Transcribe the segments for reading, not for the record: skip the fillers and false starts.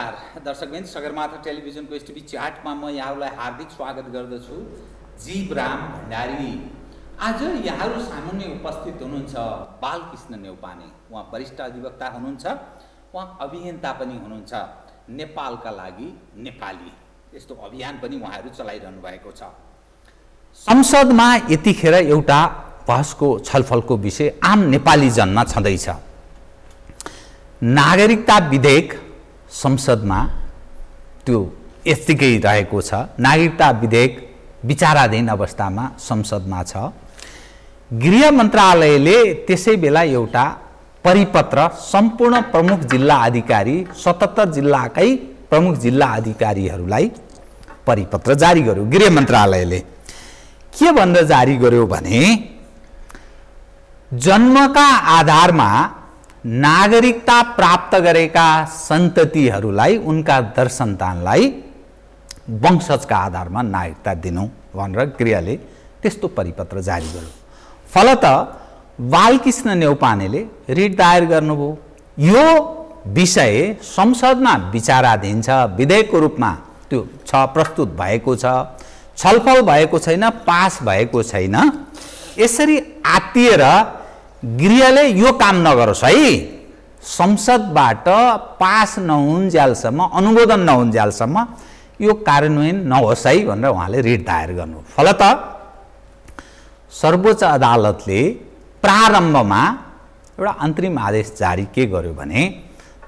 नमस्कार दर्शकवृन्द, सगरमाथा टेलिभिजनको एसटिभी च्याटमा म यहाँहरूलाई हार्दिक स्वागत गर्दछु। जीवराम भण्डारी। आज यहाँहरू सामुन्ने उपस्थित हुनुहुन्छ बालकृष्ण नेउपाने। उहाँ वरिष्ठ अधिवक्ता हुनुहुन्छ, उहाँ अभियन्ता पनि हुनुहुन्छ। नेपालका लागि नेपाली यस्तो अभियान पनि उहाँहरू चलाइरहनु भएको छ। संसदमा यतिखेर एउटा बहसको छलफलको विषय आम नेपाली जनमा छँदैछ। नागरिकता विधेयक संसदमा त्यो यतिकै रहेको छ। नागरिकता विधेयक विचाराधीन अवस्थामा संसदमा छ। गृह मन्त्रालयले त्यसै बेला एउटा परिपत्र सम्पूर्ण प्रमुख जिल्ला अधिकारी 77 जिल्लाकै प्रमुख जिल्ला अधिकारीहरूलाई परिपत्र जारी गर्यो। गृह मन्त्रालयले के भनेर जारी गर्यो भने जन्मका आधारमा नागरिकता प्राप्त गरेका सन्ततिहरूलाई उनका दर सन्तानलाई वंशजका आधारमा नागरिकता दिनु भनेर गृहले त्यस्तो परिपत्र जारी गर्यो। फलत बालकृष्ण नेउपानेले रिट दायर गर्नुभयो। यो विषय संसदमा विचाराधीन छ, विधेयकको रूपमा त्यो प्रस्तुत भएको छ, छलफल भएको छैन, पास भएको छैन। यसरी आत्तिएर गृहले यो काम नगरोस् है, संसदबाट पास नहुन्जेलसम्म, अनुमोदन नहुन्जेलसम्म यो कार्यान्वयन नहोस् है भनेर उहाँले रिट दायर गर्नु। फलत सर्वोच्च अदालतले प्रारम्भमा एउटा अन्तरिम आदेश जारी के गर्यो भने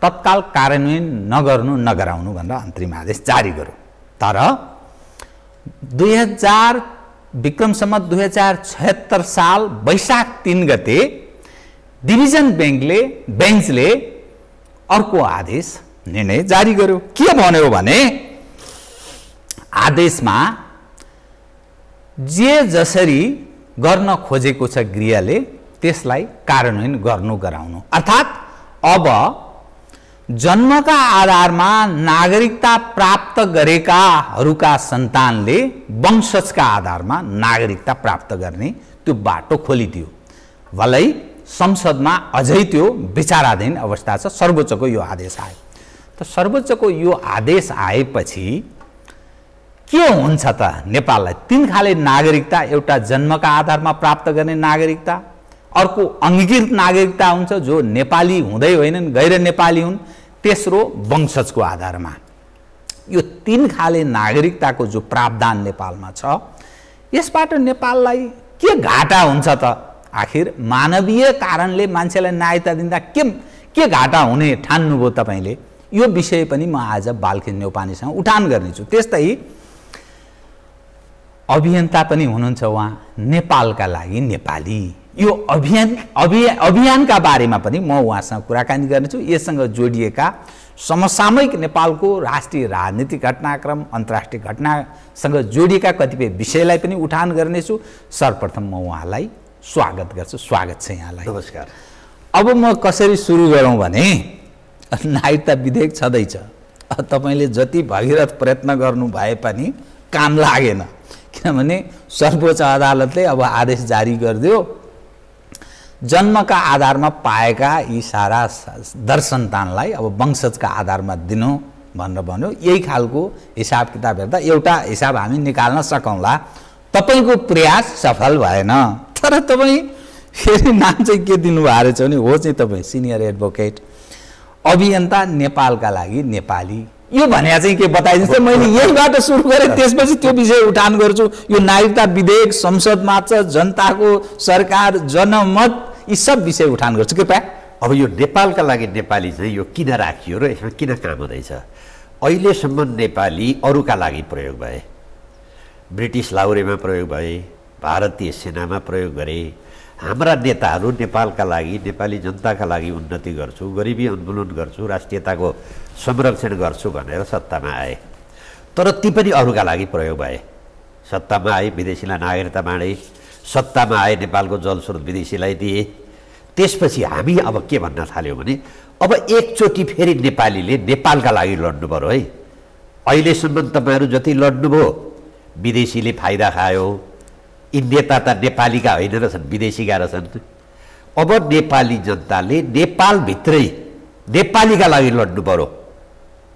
तत्काल कार्यान्वयन नगर्नु, नगराउनु भनेर अन्तरिम आदेश जारी गर्यो। तर 2000 विक्रम सम्वत 2076 साल वैशाख 3 गते डिभिजन बेन्चले अर्को आदेश निर्णय जारी गर्यो। के भन्यो भने आदेशमा जे जसरी गर्न खोजेको छ गृहले त्यसलाई कार्यान्वयन गर्नु गराउनु। अर्थात् अब जन्मका आधारमा नागरिकता प्राप्त गरेकाहरूका सन्तानले वंशजका आधारमा नागरिकता प्राप्त गर्ने त्यो बाटो खोलिदियो। भलै संसदमा अझै त्यो विचाराधीन अवस्था छ। सर्वोच्चको यो आदेश आयो। त सर्वोच्चको यो आदेश आएपछि के हुन्छ त नेपाललाई? तीन खाले नागरिकता, एउटा जन्मका आधारमा प्राप्त गर्ने नागरिकता, अर्को अंगीकृत नागरिकता हुन्छ जो नेपाली हुँदै होइनन्, गैर नेपाली हुन्, तेस्रो वंशजको आधारमा। यो तीन खाले नागरिकताको जो प्रावधान नेपालमा छ, यसबाट नेपाललाई के घाटा हुन्छ त? आखिर मानवीय कारणले मान्छेलाई नागरिकता दिँदा के घाटा हुने ठान्नुभयो तपाईले? यो विषय पनि म आज बालकृष्ण नेउपानेसँग उठान गर्नेछु। त्यस्तै अभियन्ता पनि हुनुहुन्छ उहाँ, नेपालका लागि नेपाली। यो अभियानका बारेमा पनि म उहाँसँग कुराकानी गर्नेछु। यससँग जोडिएका समसामयिक नेपालको राष्ट्रिय राजनीतिक घटनाक्रम, अन्तर्राष्ट्रिय घटनासँग जोडिएका कतिपय विषयलाई पनि उठान गर्नेछु। सर्वप्रथम म उहाँलाई स्वागत गर्छु। स्वागत छ यहाँलाई। नमस्कार। अब म कसरी सुरु गरौँ भने नागरिकता विधेयक छँदैछ। तपाईले जति भगीरथ प्रयत्न गर्नु भए पनि काम लागेन, किनभने सर्वोच्च अदालतले अब आदेश जारी गरिदियो। जन्मका आधारमा पाएका यी सारा दर सन्तानलाई अब वंशजका आधारमा दिनु भनेर भन्यो। यही खालको हिसाब किताब हेर्दा एउटा हिसाब हामी निकाल्न सकौँला। तपाईको प्रयास सफल भएन। तर तपाईँ फेरि नाम चाहिँ के दिनुभएको रहेछ भने हो चाहिँ तपाईँ सिनियर एडभोकेट, अभियन्ता, नेपालका लागि नेपाली। यो भने चाहिँ के बताइदिनुहोस् त? मैले यहीबाट सुरु गरेँ, त्यसपछि त्यो विषय उठान गर्छु। यो नागरिकता विधेयक संसदमा छ, जनताको सरकार, जनमत, यी सब विषय उठान गर्छु कृपया। अब यो नेपालका लागि नेपाली चाहिँ यो किन राखियो र यसमा किन काम हुँदैछ? अहिलेसम्म नेपाली अरूका लागि प्रयोग भए, ब्रिटिस लाहुरेमा प्रयोग भए, भारतीय सेनामा प्रयोग गरे। हाम्रा नेताहरू नेपालका लागि, नेपाली जनताका लागि उन्नति गर्छु, गरिबी उन्मूलन गर्छु, राष्ट्रियताको संरक्षण गर्छु भनेर सत्तामा आए। तर ती पनि अरूका लागि प्रयोग भए। सत्तामा आए, विदेशीलाई नागरिकता बाँडे, सत्तामा आए, नेपालको जलस्रोत विदेशीलाई दिए। त्यसपछि हामी अब के भन्न थाल्यौँ भने अब एकचोटि फेरि नेपालीले नेपालका लागि लड्नु पर्यो है। अहिलेसम्म तपाईँहरू जति लड्नुभयो विदेशीले फाइदा खायो। यी नेता त नेपालीका होइन रहेछन्, विदेशीका रहेछन्। अब नेपाली जनताले नेपालभित्रै नेपालीका लागि लड्नु पर्यो।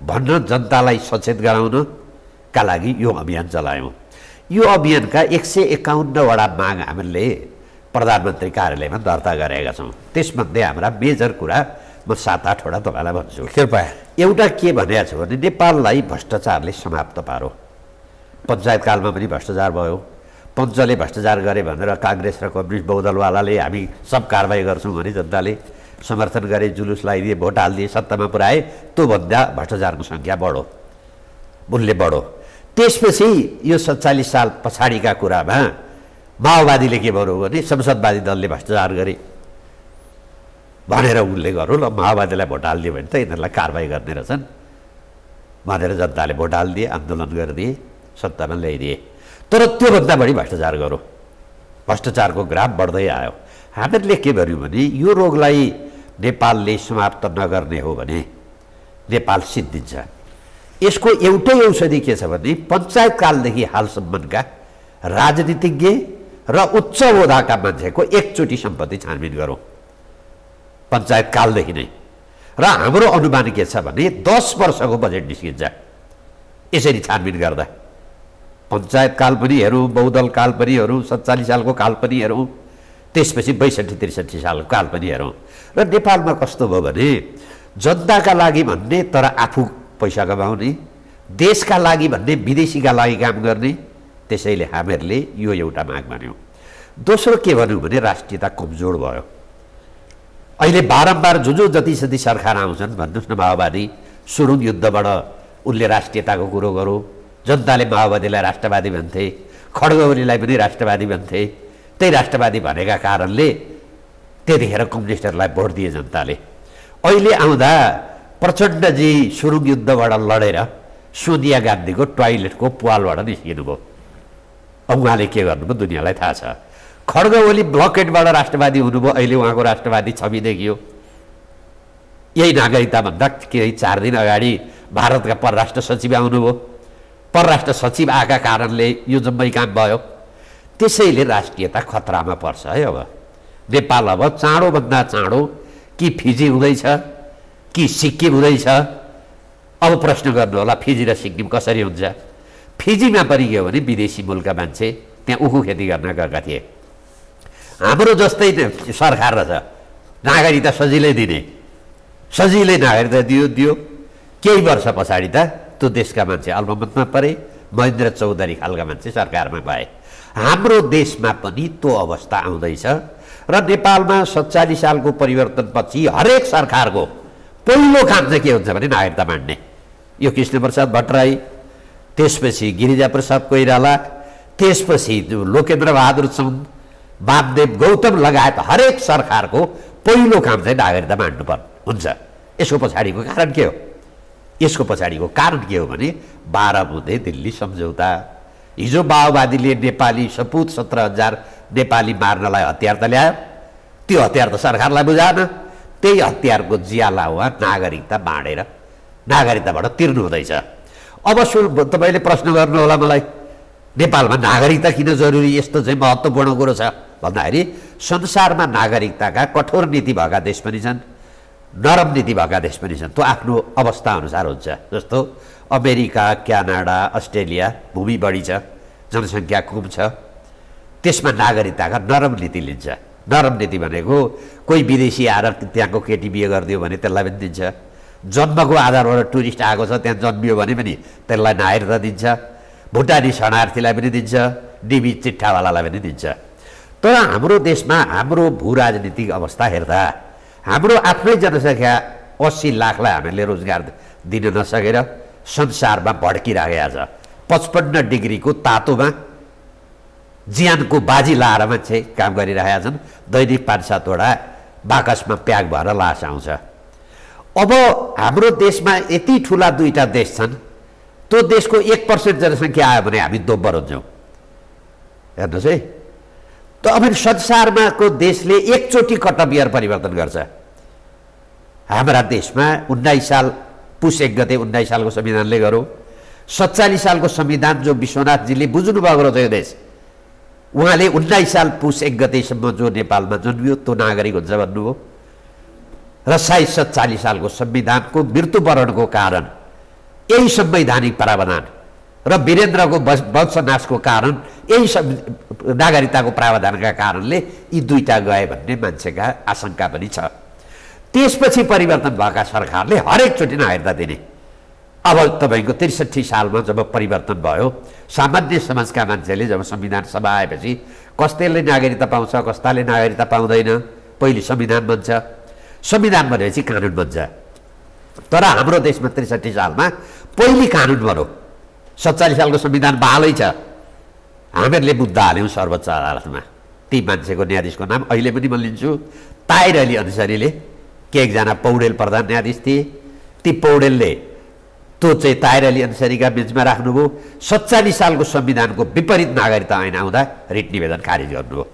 भन्न जनतालाई सचेत गराउनका लागि यो अभियान चलायौँ। यो अभियानका 151 वटा माग हामीले प्रधानमन्त्री कार्यालयमा दर्ता गरेका छौँ। त्यसमध्ये हाम्रा मेजर कुरा म 7-8 वटा तपाईँलाई भन्छु। कृपया। एउटा के भनेको छु भने नेपाललाई भ्रष्टाचारले समाप्त पारो। पञ्चायत कालमा पनि भ्रष्टाचार भयो, पञ्चले भ्रष्टाचार गरे भनेर काङ्ग्रेस र कम्युनिस्ट बहुदलवालाले हामी सब कारबाही गर्छौँ भने जनताले समर्थन गरे, जुलुस लगाइदिए, भोट हालिदिए, सत्तामा पुऱ्याए, त्योभन्दा भ्रष्टाचारको सङ्ख्या बढो, मूल्य बढो। त्यसपछि यो 47 साल पछाडिका कुरामा माओवादीले के गर्यो भने संसदवादी दलले भ्रष्टाचार गरे भनेर उनले गर्यो, ल माओवादीलाई भोट हालिदियो भने त यिनीहरूलाई कारबाही गर्ने रहेछन् भनेर जनताले भोट हालिदिए, आन्दोलन गरिदिए, सत्तामा ल्याइदिए। तर त्योभन्दा बढी भ्रष्टाचार गर्यो, भ्रष्टाचारको ग्राफ बढ्दै आयो। हामीहरूले के गर्यौँ भने यो रोगलाई नेपालले समाप्त नगर्ने हो भने नेपाल सिद्धिन्छ। यसको एउटै औषधि के छ भने पञ्चायत कालदेखि हालसम्मका राजनीतिज्ञ र उच्च ओहदाका मान्छेको एकचोटि सम्पत्ति छानबिन गरौँ, पञ्चायत कालदेखि नै। र हाम्रो अनुमान के छ भने 10 वर्षको बजेट निस्किन्छ यसरी छानबिन गर्दा। पञ्चायत काल पनि हेरौँ, बहुदल काल पनि हेरौँ, 47 सालको काल पनि हेरौँ, त्यसपछि 62-63 सालको काल पनि हेरौँ। र नेपालमा कस्तो भयो भने जनताका लागि भन्ने तर आफू पैसा कमाउने, देशका लागि भन्ने विदेशीका लागि काम गर्ने। त्यसैले हामीहरूले यो एउटा माग मान्यौँ। दोस्रो के भन्यौँ भने राष्ट्रियता कमजोर भयो। अहिले बारम्बार जो जति सरकार आउँछन् भन्नुहोस् न, माओवादी सुरुङ युद्धबाट उनले राष्ट्रियताको कुरो गरौँ, जनताले माओवादीलाई राष्ट्रवादी भन्थे, खड्गौलीलाई पनि राष्ट्रवादी भन्थे। त्यही राष्ट्रवादी भनेका कारणले त्यतिखेर कम्युनिस्टहरूलाई भोट दिए जनताले। अहिले आउँदा प्रचण्डजी सुरुङ युद्धबाट लडेर सोनिया गान्धीको टोयलेटको पालबाट निस्किनुभयो। अब उहाँले के गर्नुभयो दुनियाँलाई थाहा छ। खड्गवली ब्लकेटबाट राष्ट्रवादी हुनुभयो, अहिले उहाँको राष्ट्रवादी छवि देखियो। यही नागरिकताभन्दा केही 4 दिन अगाडि भारतका परराष्ट्र सचिव आउनुभयो। परराष्ट्र सचिव आएका कारणले यो जम्मै काम भयो। त्यसैले राष्ट्रियता खतरामा पर्छ है। अब नेपाल अब चाँडोभन्दा चाँडो कि फिजी हुँदैछ कि सिक्किम हुँदैछ। अब प्रश्न गर्नु होला फिजी र सिक्किम कसरी हुन्छ। फिजीमा पनि के हो भने विदेशी मूलका मान्छे त्यहाँ उखु खेती गर्न गएका थिए। हाम्रो जस्तै सरकार रहेछ, नागरिकता सजिलै दिने, सजिलै नागरिकता दियो। केही वर्ष पछाडि त त्यो देशका मान्छे अल्पमतमा परे, महेन्द्र चौधरी खालका मान्छे सरकारमा पाए। हाम्रो देशमा पनि त्यो अवस्था आउँदैछ। र नेपालमा 47 सालको परिवर्तनपछि हरेक सरकारको पहिलो काम चाहिँ के हुन्छ भने नागरिकता बाँड्ने। यो कृष्णप्रसाद भट्टराई, त्यसपछि गिरिजाप्रसाद कोइराला, त्यसपछि लोकेन्द्र बहादुर चन्द, वामदेव गौतम लगायत हरेक सरकारको पहिलो काम चाहिँ नागरिकता बाँड्नु हुन्छ। यसको पछाडिको कारण के हो? यसको पछाडिको कारण के हो भने 12 बुँदे दिल्ली सम्झौता। हिजो माओवादीले नेपाली सपुत 17,000 नेपाली मार्नलाई हतियार त ल्यायो, त्यो हतियार त सरकारलाई बुझाएन। त्यही हतियारको ज्याला वा नागरिकता बाँडेर नागरिकताबाट तिर्नु हुँदैछ। अब तपाईँले प्रश्न गर्नु होला मलाई, नेपालमा नागरिकता किन जरुरी, यस्तो चाहिँ महत्त्वपूर्ण कुरो छ भन्दाखेरि संसारमा नागरिकताका कठोर नीति भएका देश पनि छन्, नरम नीति भएका देश पनि छन्। त्यो आफ्नो अवस्था अनुसार हुन्छ। जस्तो अमेरिका, क्यानाडा, अस्ट्रेलिया भूमि बढी छ, जनसङ्ख्या कम छ, त्यसमा नागरिकताका नरम नीति लिन्छ। नरम नीति भनेको कोही विदेशी आएर त्यहाँको केटी बिहे गरिदियो भने त्यसलाई पनि दिन्छ। जन्मको आधारबाट टुरिस्ट आएको छ त्यहाँ जन्मियो भने पनि त्यसलाई नागरिकता दिन्छ। भुटानी शरणार्थीलाई पनि दिन्छ, डिबी चिट्ठावालालाई पनि दिन्छ। तर हाम्रो देशमा हाम्रो भू राजनीतिक अवस्था हेर्दा हाम्रो आफ्नै जनसङ्ख्या 80 लाखलाई हामीले रोजगार दिन नसकेर संसारमा भड्किरहेको छ। 55 डिग्रीको तातोमा ज्यानको बाजी लाएर मान्छे काम गरिरहेका छन्। दैनिक 5-7 वटा बाकसमा प्याक भएर लास आउँछ। अब हाम्रो देशमा यति ठुला 2टा देश छन्, त्यो देशको 1% जनसङ्ख्या आयो भने हामी दोब्बर हुन्छौँ। हेर्नुहोस् है, त अब संसारमाको देशले एकचोटि कर्तव्य परिवर्तन गर्छ। हाम्रा देशमा 19 साल पुस 1 गते 19 सालको संविधानले गरौँ। 47 सालको संविधान जो विश्वनाथजीले बुझ्नुभएको रहेछ यो देश, उहाँले 19 साल पुस 1 गतेसम्म जो नेपालमा जन्मियो त्यो नागरिक हुन्छ भन्नुभयो। र 47 सालको संविधानको मृत्युवरणको कारण यही संवैधानिक प्रावधान र वीरेन्द्रको वंशनाशको कारण यही नागरिकताको प्रावधानका कारणले यी दुईटा गए भन्ने मान्छेका आशंका पनि छ। त्यसपछि परिवर्तन भएका सरकारले हरेकचोटि नागरिकता दिने। अब तपाईँको 63 सालमा जब परिवर्तन भयो, सामान्य समाजका मान्छेले जब संविधान सभा आएपछि कस्ताले नागरिकता पाउँछ, कस्ताले नागरिकता पाउँदैन, पहिले संविधान बन्छ, संविधान भनेपछि कानुन बन्छ। तर हाम्रो देशमा 63 सालमा पहिले कानुन बन्यो। 47 सालको संविधान बहालै छ। हामीहरूले मुद्दा हाल्यौँ सर्वोच्च अदालतमा। ती मान्छेको न्यायाधीशको नाम अहिले पनि म लिन्छु, ताहिर अली अन्सारीले, के एकजना पौडेल प्रधान न्यायाधीश थिए। ती पौडेलले त्यो चाहिँ ताहिर अली अन्सारीका बेन्चमा राख्नुभयो। 47 सालको संविधानको विपरीत नागरिकता ऐन आउँदा रिट निवेदन खारिज गर्नुभयो।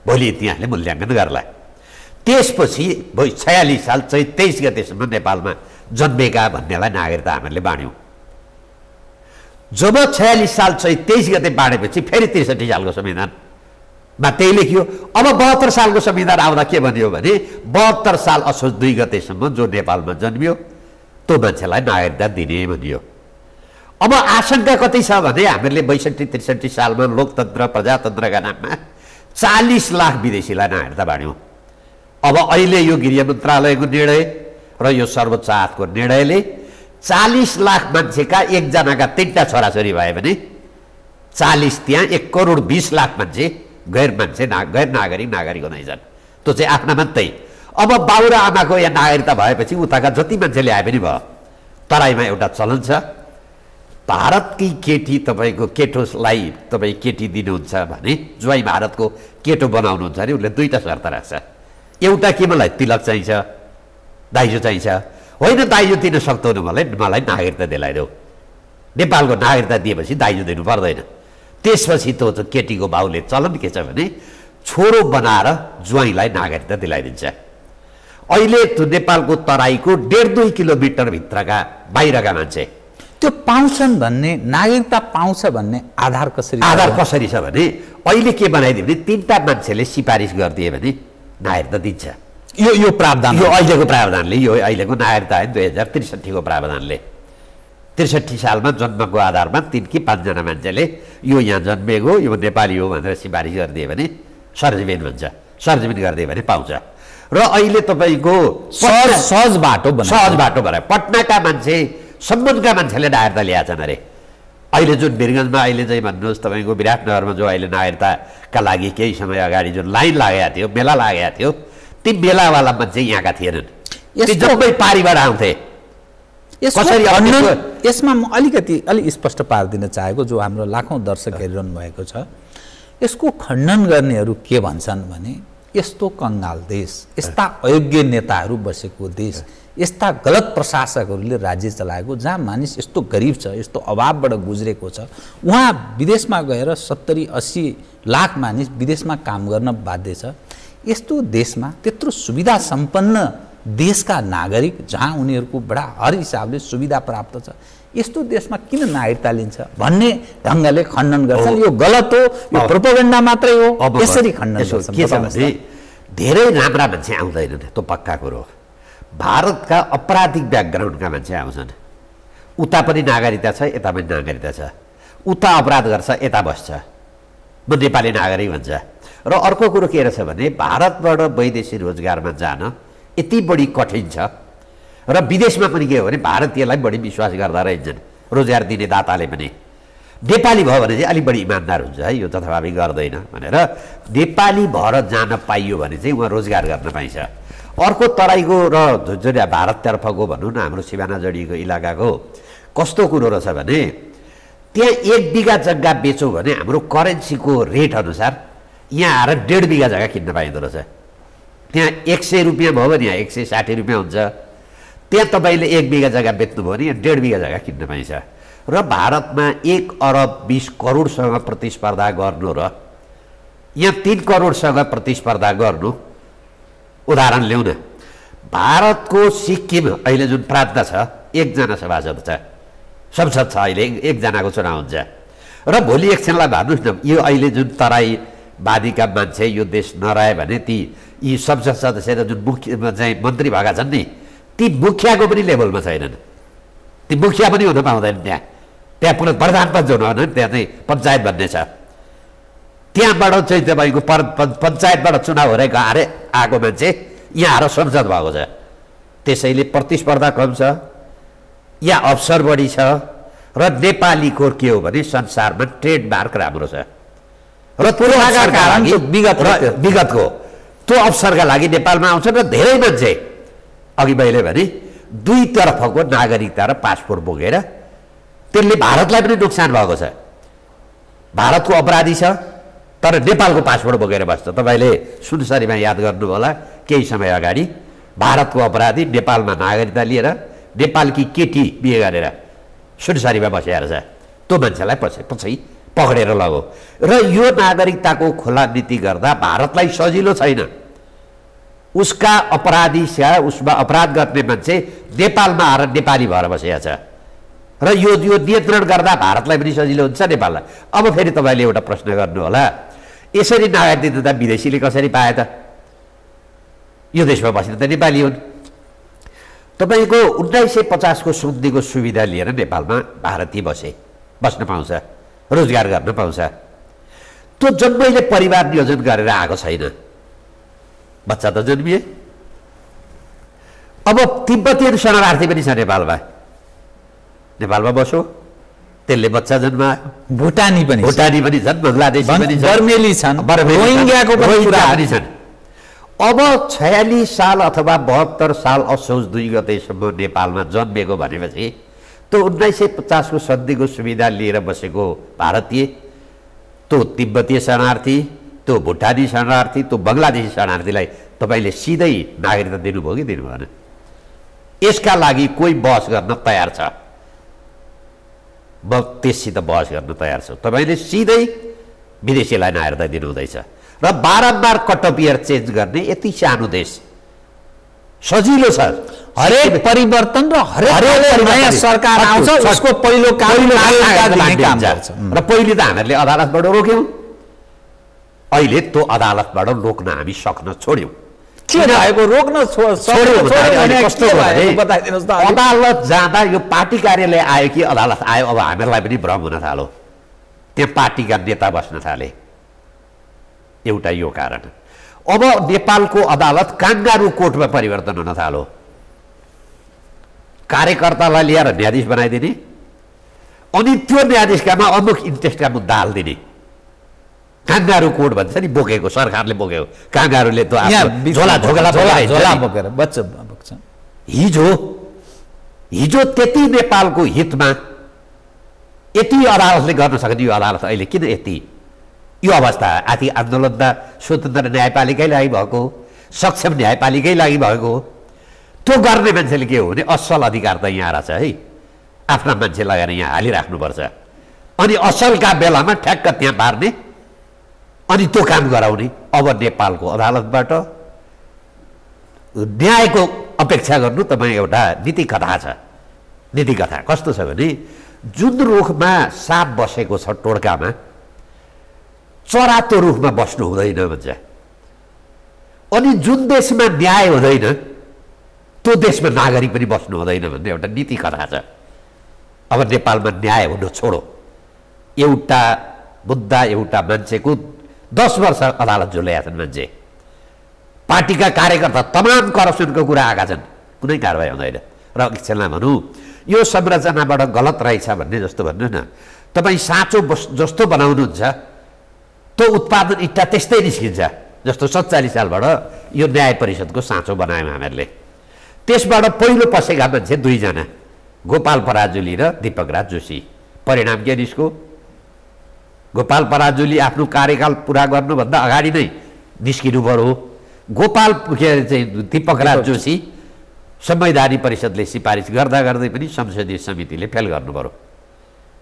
भोलि इतिहासले मूल्याङ्कन गर्ला। त्यसपछि 46 साल चैत 23 गतेसम्म नेपालमा जन्मेका भन्नेलाई नागरिकता हामीहरूले बाँड्यौँ। जब 46 साल चैत 23 गते बाँडेपछि फेरि 63 सालको संविधानमा त्यही लेखियो। अब 72 सालको संविधान आउँदा के भन्यो भने 72 साल असोज 2 गतेसम्म जो नेपालमा जन्मियो त्यो मान्छेलाई नागरिकता दिने भनियो। अब आशंका कतै छ भने हामीहरूले 62-63 सालमा लोकतन्त्र प्रजातन्त्रका नाममा 40 लाख विदेशीलाई नागरिकता बाँड्यौँ। अब अहिले यो गृह मन्त्रालयको निर्णय र यो सर्वोच्च अदालतको निर्णयले 40 लाख मान्छेका एकजनाका 3टा छोराछोरी भए भने 40 त्यहाँ 1,20,00,000 मान्छे गैर नागरिक हुँदैछन्। त्यो चाहिँ आफ्ना मात्रै। अब बाउ र आमाको यहाँ नागरिकता भएपछि उताका जति मान्छेले आए पनि भयो। तराईमा एउटा चलन छ, भारतकी केटी तपाईँको केटोलाई तपाईँ केटी दिनुहुन्छ भने ज्वाइँ भारतको केटो बनाउनुहुन्छ भने उसले 2टा शर्त राख्छ। एउटा के मलाई तिलक चाहिन्छ, दाइजो चाहिन्छ। होइन दाइजो दिन सक्दैन, मलाई नागरिकता दिलाइदेऊ। नेपालको नागरिकता दिएपछि दाइजो दिनु पर्दैन। त्यसपछि त्यो केटीको बाउले चलन के छ भने छोरो बनाएर ज्वाइँलाई नागरिकता दिलाइदिन्छ। अहिले त्यो नेपालको तराईको 1.5-2 किलोमिटर भित्रका बाहिरका मान्छे त्यो पाउँछन् भन्ने, नागरिकता पाउँछ भन्ने आधार कसरी छ भने अहिले के बनाइदियो भने 3टा मान्छेले सिफारिस गरिदिए भने नागरिकता दिन्छ। यो प्रावधान, यो अहिलेको प्रावधानले, यो अहिलेको नागरिकता ऐन 2063 को प्रावधानले 63 सालमा जन्मको आधारमा 3 कि 5 जना मान्छेले यो यहाँ जन्मेको, यो नेपाली हो भनेर सिफारिस गरिदिए भने सर्जिमेन भन्छ। सर्जिमेन गरिदिए भने पाउँछ। र अहिले तपाईँको सहज बाटो बनायो। पटनाका मान्छे, सम्बन्धका मान्छेले नागरिकता ल्याएछन् अरे। अहिले जुन वीरगन्जमा अहिले चाहिँ भन्नुहोस् तपाईँको विराटनगरमा जो अहिले नागरिकताका लागि केही समय अगाडि जुन लाइन लागेको थियो, मेला लागेको थियो, ती मेलावाला मान्छे यहाँका थिएनन्। ती जम्मै पारीबाट आउँथे। यसमा म अलि स्पष्ट पारिदिन चाहेको, जो हाम्रो लाखौँ दर्शक हेरिरहनु भएको छ, यसको खण्डन गर्नेहरू के भन्छन् भने यस्तो कङ्गाल देश, यस्ता अयोग्य नेताहरू बसेको देश, यस्ता गलत प्रशासकहरूले राज्य चलाएको, जहाँ मानिस यस्तो गरिब छ, यस्तो अभावबाट गुज्रेको छ, उहाँ विदेशमा गएर 70-80 लाख मानिस विदेशमा काम गर्न बाध्य छ। यस्तो देशमा त्यत्रो सुविधा सम्पन्न देशका नागरिक, जहाँ उनीहरूको बडा हर हिसाबले सुविधा प्राप्त छ, यस्तो देशमा किन नागरिकता लिन्छ भन्ने ढङ्गले खण्डन गर्छन्। यो गलत हो, यो प्रोपोगेन्डा मात्रै हो, यसरी खण्डन गर्छन्। के छ भने धेरै राम्रा मान्छे आउँदैनन्, त्यो पक्का कुरो। भारतका अपराधिक ब्याकग्राउन्डका मान्छे आउँछन्। उता पनि नागरिकता छ, यता पनि नागरिकता छ। उता अपराध गर्छ, यता बस्छ, म नेपाली नागरिक भन्छ। र अर्को कुरो के रहेछ भने भारतबाट वैदेशिक रोजगारमा जान यति बढी कठिन छ, र विदेशमा पनि के हो भने भारतीयलाई बढी विश्वास गर्दा रहन्छन् रोजगार दिने दाताले पनि। नेपाली भयो भने चाहिँ अलिक बढी इमान्दार हुन्छ है, यो तथाभावी गर्दैन भनेर नेपाली भएर जान पाइयो भने चाहिँ उहाँ रोजगार गर्न पाइन्छ। अर्को तराईको र जुन भारततर्फको भनौँ न हाम्रो सिमाना जडिएको इलाकाको कस्तो कुरो रहेछ भने त्यहाँ 1 बिघा जग्गा बेच्यौँ भने हाम्रो करेन्सीको रेट अनुसार यहाँ आएर 1.5 बिघा जग्गा किन्न पाइँदो रहेछ। त्यहाँ 100 रुपियाँ भयो भने यहाँ 160 रुपियाँ हुन्छ। त्यहाँ तपाईँले 1 बिघा जग्गा बेच्नुभयो भने यहाँ 1.5 बिघा जग्गा किन्न पाइन्छ। र भारतमा 1 अरब 20 करोडसँग प्रतिस्पर्धा गर्नु र यहाँ 3 करोडसँग प्रतिस्पर्धा गर्नु, उदाहरण ल्याउन, भारतको सिक्किम अहिले जुन प्रान्त छ 1 जना सभासद छ, संसद छ, अहिले 1 जनाको चुनाव हुन्छ। र भोलि एकछिनलाई भन्नुहोस् न, यो अहिले जुन तराईवादीका मान्छे यो देश नरहे भने यी संसद सदस्य र जुन मुख्य चाहिँ मन्त्री भएका छन् नि, ती मुखियाको पनि लेभलमा छैनन्। ती मुखिया पनि हुन पाउँदैन त्यहाँ पुरा प्रधान पञ्च हुनु होइन, त्यहाँ चाहिँ पञ्चायत भन्ने छ। त्यहाँबाट चाहिँ तपाईँको पञ्चायतबाट चुनाव भएर आएको मान्छे यहाँ आएर संसद भएको छ। त्यसैले प्रतिस्पर्धा कम छ, या अवसर बढी छ, र नेपालीको के हो भने संसारमा ट्रेडमार्क राम्रो छ, र पूर्वका कारण विगतको त्यो अवसरका लागि नेपालमा आउँछ। र धेरै मान्छे अघि मैले भने दुई तर्फको नागरिकता र पासपोर्ट बोकेर त्यसले भारतलाई पनि नोक्सान भएको छ। भारतको अपराधी छ तर नेपालको पासपोर्ट बोकेर बस्छ। तपाईँले सुनसरीमा याद गर्नु होला, केही समय अगाडि भारतको अपराधी नेपालमा नागरिकता लिएर नेपालकी केटी बिहे गरेर सुनसरीमा बसेर छ। त्यो मान्छेलाई पछि पक्रेर लग्यो। र यो नागरिकताको खुला नीति गर्दा भारतलाई सजिलो छैन। उसका अपराधी उसमा अपराध गर्ने मान्छे नेपालमा आएर नेपाली भएर बसेको छ, र यो नियन्त्रण गर्दा भारतलाई पनि सजिलो हुन्छ, नेपाललाई। अब फेरि तपाईँले एउटा प्रश्न गर्नु होला, यसरी नागरिकता विदेशीले कसरी पाए त? यो देशमा बस्ने त नेपाली हुन्। तपाईँको 1950 को सन्धिको सुविधा लिएर नेपालमा भारतीय बस्न पाउँछ, रोजगार गर्न पाउँछ। त्यो जन्मैले परिवार नियोजन गरेर आएको छैन, बच्चा त जन्मिए। अब तिब्बतीय शरणार्थी पनि छ नेपालमा बस्यो, त्यसले बच्चा जन्मायो। भुटानी पनि छन्, बङ्गलादेशी पनि छन्, बर्मेली छन्, रोहिङ्ग्याको पनि छन्। अब 46 साल अथवा 72 साल असोज 2 गतेसम्म नेपालमा जन्मेको भनेपछि त्यो 1950 को सन्धिको सुविधा लिएर बसेको भारतीय, त्यो तिब्बतीय शरणार्थी, त्यो भुटानी शरणार्थी, त्यो बङ्गलादेशी शरणार्थीलाई तपाईँले सिधै नागरिकता दिनुभयो कि दिनु भएन? यसका लागि कोही बहस गर्न तयार छ, म त्यससित बहस गर्न तयार छु। तपाईँले सिधै विदेशीलाई नागरिकता दिनुहुँदैछ र बारम्बार कट अफ इयर चेन्ज गर्ने यति सानो देश सजिलो छ। हरेक परिवर्तन र हरेक नयाँ सरकार आउँछ, उसको पहिलो काम र पहिले त हामीहरूले अदालतबाट रोक्यौँ, अहिले त्यो अदालतबाट रोक्न हामी सक्न छोड्यौँ। के भएको रोक्न अदालत जाँदा यो पार्टी कार्यालय आयो कि अदालत आयो, अब हामीहरूलाई पनि भ्रम हुन थाल्यो, त्यहाँ पार्टीका नेता बस्न थाले। एउटा यो कारण। अब नेपालको अदालत काङ्गारू कोर्टमा परिवर्तन हुन थाल्यो। कार्यकर्तालाई ल्याएर न्यायाधीश बनाइदिने, अनि त्यो न्यायाधीशकामा अमुक इन्ट्रेस्टका मुद्दा हालिदिने। काङ्गारू कोर्ट भन्छ नि, बोकेको सरकारले बोकेको, काङ्गारूले त झोला बोकेर बच्चा बोक्छ। हिजो त्यति नेपालको हितमा यति अदालतले गर्न सक्ने यो अदालत अहिले किन यति यो अवस्था? आदि आन्दोलन त स्वतन्त्र न्यायपालिकै लागि भएको, सक्षम न्यायपालिकै लागि भएको। त्यो गर्ने मान्छेले के हो भने असल अधिकार त यहाँ रहेछ है, आफ्ना मान्छे लगाएर यहाँ हालिराख्नुपर्छ, अनि असलका बेलामा ठ्याक्क त्यहाँ पार्ने, अनि त्यो काम गराउने। अब नेपालको अदालतबाट न्यायको अपेक्षा गर्नु तपाईँ एउटा नीति कथा छ। नीति कथा कस्तो छ भने, जुन रुखमा साप बसेको छ टोड्कामा, चरा त्यो रुखमा बस्नु हुँदैन भन्छ। अनि जुन देशमा न्याय हुँदैन त्यो देशमा नागरिक पनि बस्नु हुँदैन भन्ने एउटा नीति कथा छ। अब नेपालमा न्याय हुन छोडो, एउटा मुद्दा एउटा मान्छेको 10 वर्ष अदालत झुल्याएका छन् मान्छे, पार्टीका कार्यकर्ता तमाम करप्सनको कुरा आएका छन्, कुनै कारवाही हुँदैन। र एकछिनमा भनौँ यो संरचनाबाट गलत रहेछ भन्ने जस्तो भन्नु न, तपाईँ साँचो जस्तो बनाउनुहुन्छ त्यो उत्पादन इट्टा त्यस्तै निस्किन्छ। जस्तो 47 सालबाट यो न्याय परिषदको साँचो बनायौँ हामीहरूले, त्यसबाट पहिलो पसेका मान्छे 2 जना, गोपाल पराजुली र दीपक राज जोशी। परिणाम के निस्क्यो? गोपाल पराजुली आफ्नो कार्यकाल पुरा गर्नुभन्दा अगाडि नै निस्किनु पर्यो। दीपक राज जोशी संवैधानिक परिषदले सिफारिस गर्दा गर्दै पनि संसदीय समितिले फेल गर्नु पर्यो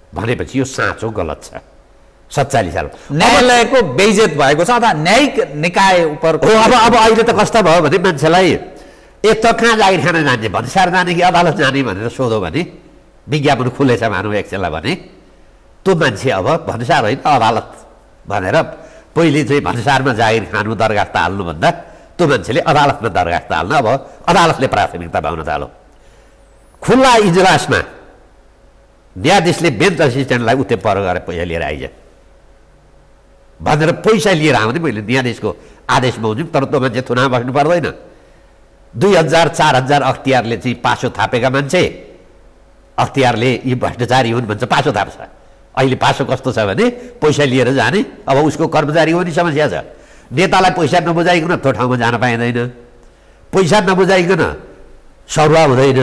भनेपछि यो साँचो गलत छ। 47 साल न्यायालयको बेइज्जत भएको छ अथवा न्यायिक निकाय उपर। अब अहिले त कस्तो भयो भने मान्छेलाई एक त कहाँ जागिर खान जाने, भन्सार जाने कि अदालत जाने भनेर सोध्यो भने विज्ञापन खुलेछ मानौँ एकछिनलाई भने, त्यो मान्छे अब भन्सार होइन अदालत भनेर पहिले चाहिँ भन्सारमा जागिर खानु दरखास्त हाल्नुभन्दा त्यो मान्छेले अदालतमा दरखास्त हाल्न अब अदालतले प्राथमिकता पाउन थाल्यो। खुल्ला इजलासमा न्यायाधीशले बेन्च असिस्टेन्टलाई उतै पर गएर पैसा लिएर आइज भनेर पैसा लिएर आउने मैले न्यायाधीशको आदेश बमोजिम। तर त्यो मान्छे थुनामा बस्नु पर्दैन। 2000-4000 अख्तियारले चाहिँ पासो थापेका मान्छे, अख्तियारले यी भ्रष्टाचारी हुन् भन्छ, पासो थाप्छ। अहिले पासो कस्तो छ भने पैसा लिएर जाने, अब उसको कर्मचारी हो नि समस्या छ। नेतालाई पैसा नबुझाइकन त्यो ठाउँमा जान पाइँदैन, पैसा नबुझाइकन सरुवा हुँदैन।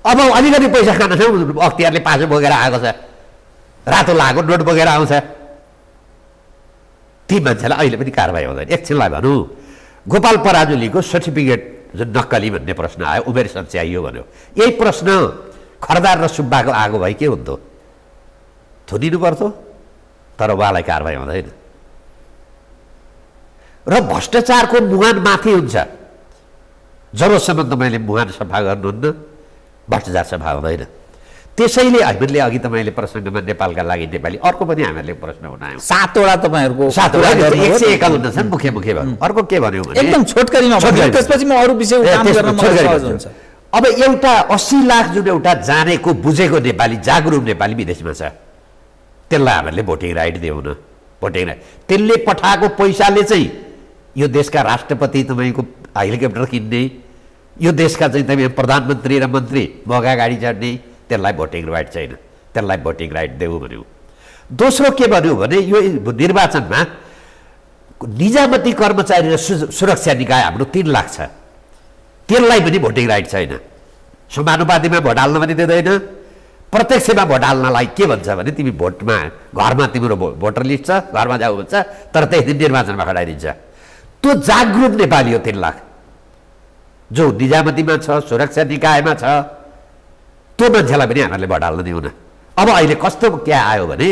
अब अलिकति पैसा खान छ अख्तियारले पासो बोकेर आएको छ, रातो लागेको नोट बोकेर आउँछ, ती मान्छेलाई अहिले पनि कारबाही हुँदैन। एकछिनलाई भनौँ, गोपाल पराजुलीको सर्टिफिकेट जुन नक्कली भन्ने प्रश्न आयो, उमेर सच्याइयो भन्यो, यही प्रश्न खरदार र सुब्बाको आगो भए के हुन्थ्यो? थुनिनु पर्थ्यो, तर उहाँलाई कारबाही हुँदैन। र भ्रष्टाचारको मुहान माथि हुन्छ, जबसम्म तपाईँले मुहान सफा गर्नुहुन्न भ्रष्टाचार सफा हुँदैन। त्यसैले हामीले अघि तपाईँले प्रसङ्गमा नेपालका लागि नेपाली अर्को पनि हामीले प्रश्न उठायौँ। 7वटा तपाईँहरूको 7वटा 151 छन् मुख्य मुख्य भन्नु। अर्को के भन्यो भने एकदम छोटकरीमा त्यसपछि म अरू विषय काम गर्न मलाई सहज हुन्छ। अब एउटा 80 लाख जुन एउटा जानेको बुझेको नेपाली, जागरुक नेपाली विदेशमा छ, त्यसलाई हामीले भोटिङ राइट दिउँ न। भोटिङ राइट त्यसले पठाएको पैसाले चाहिँ यो देशका राष्ट्रपति तपाईँको हेलिकप्टर किन्ने, यो देशका चाहिँ तपाईँ प्रधानमन्त्री र मन्त्री मगा गाडी चढ्ने, त्यसलाई भोटिङ राइट छैन, त्यसलाई भोटिङ राइट देऊ भन्यो। दोस्रो के भन्यो भने यो निर्वाचनमा निजामती कर्मचारी र सुरक्षा निकाय हाम्रो 3 लाख छ, त्यसलाई पनि भोटिङ राइट छैन। समानुपातिमा भोट हाल्न पनि दिँदैन। प्रत्यक्षमा भोट हाल्नलाई के भन्छ भने तिमी भोटमा घरमा तिम्रो भोटर लिस्ट छ, घरमा जाऊ भन्छ, तर त्यही दिन निर्वाचनमा खडाइदिन्छ। त्यो जागरुक नेपाली हो 3 लाख, जो निजामतीमा छ, सुरक्षा निकायमा छ, त्यो मान्छेलाई पनि हामीहरूले भोट हाल्न दिउँ न। अब अहिले कस्तो क्या आयो भने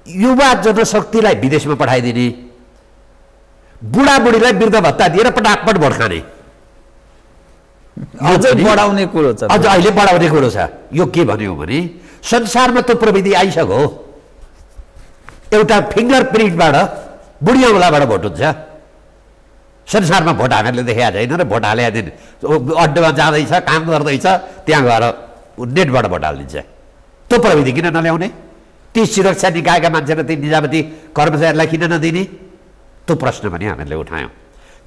युवा जनशक्तिलाई विदेशमा पठाइदिने, बुढाबुढीलाई वृद्ध भत्ता दिएर पटापट भोट खाने, अझै बढाउने कुरो छ, अझ अहिले बढाउने कुरो छ। यो के भन्यो भने संसारमा त्यो प्रविधि आइसक्यो, एउटा फिङ्गर प्रिन्टबाट बुढी औँलाबाट भोट हुन्छ। संसारमा भोट हामीहरूले देखाएको छैन र भोट हाले दिन अड्डामा जाँदैछ, काम गर्दैछ, त्यहाँ गएर नेटबाट भोट हालिदिन्छ। त्यो प्रविधि किन नल्याउने? ती सुरक्षा निकायका मान्छे र ती निजामती कर्मचारीलाई किन नदिने? त्यो प्रश्न पनि हामीले उठायौँ।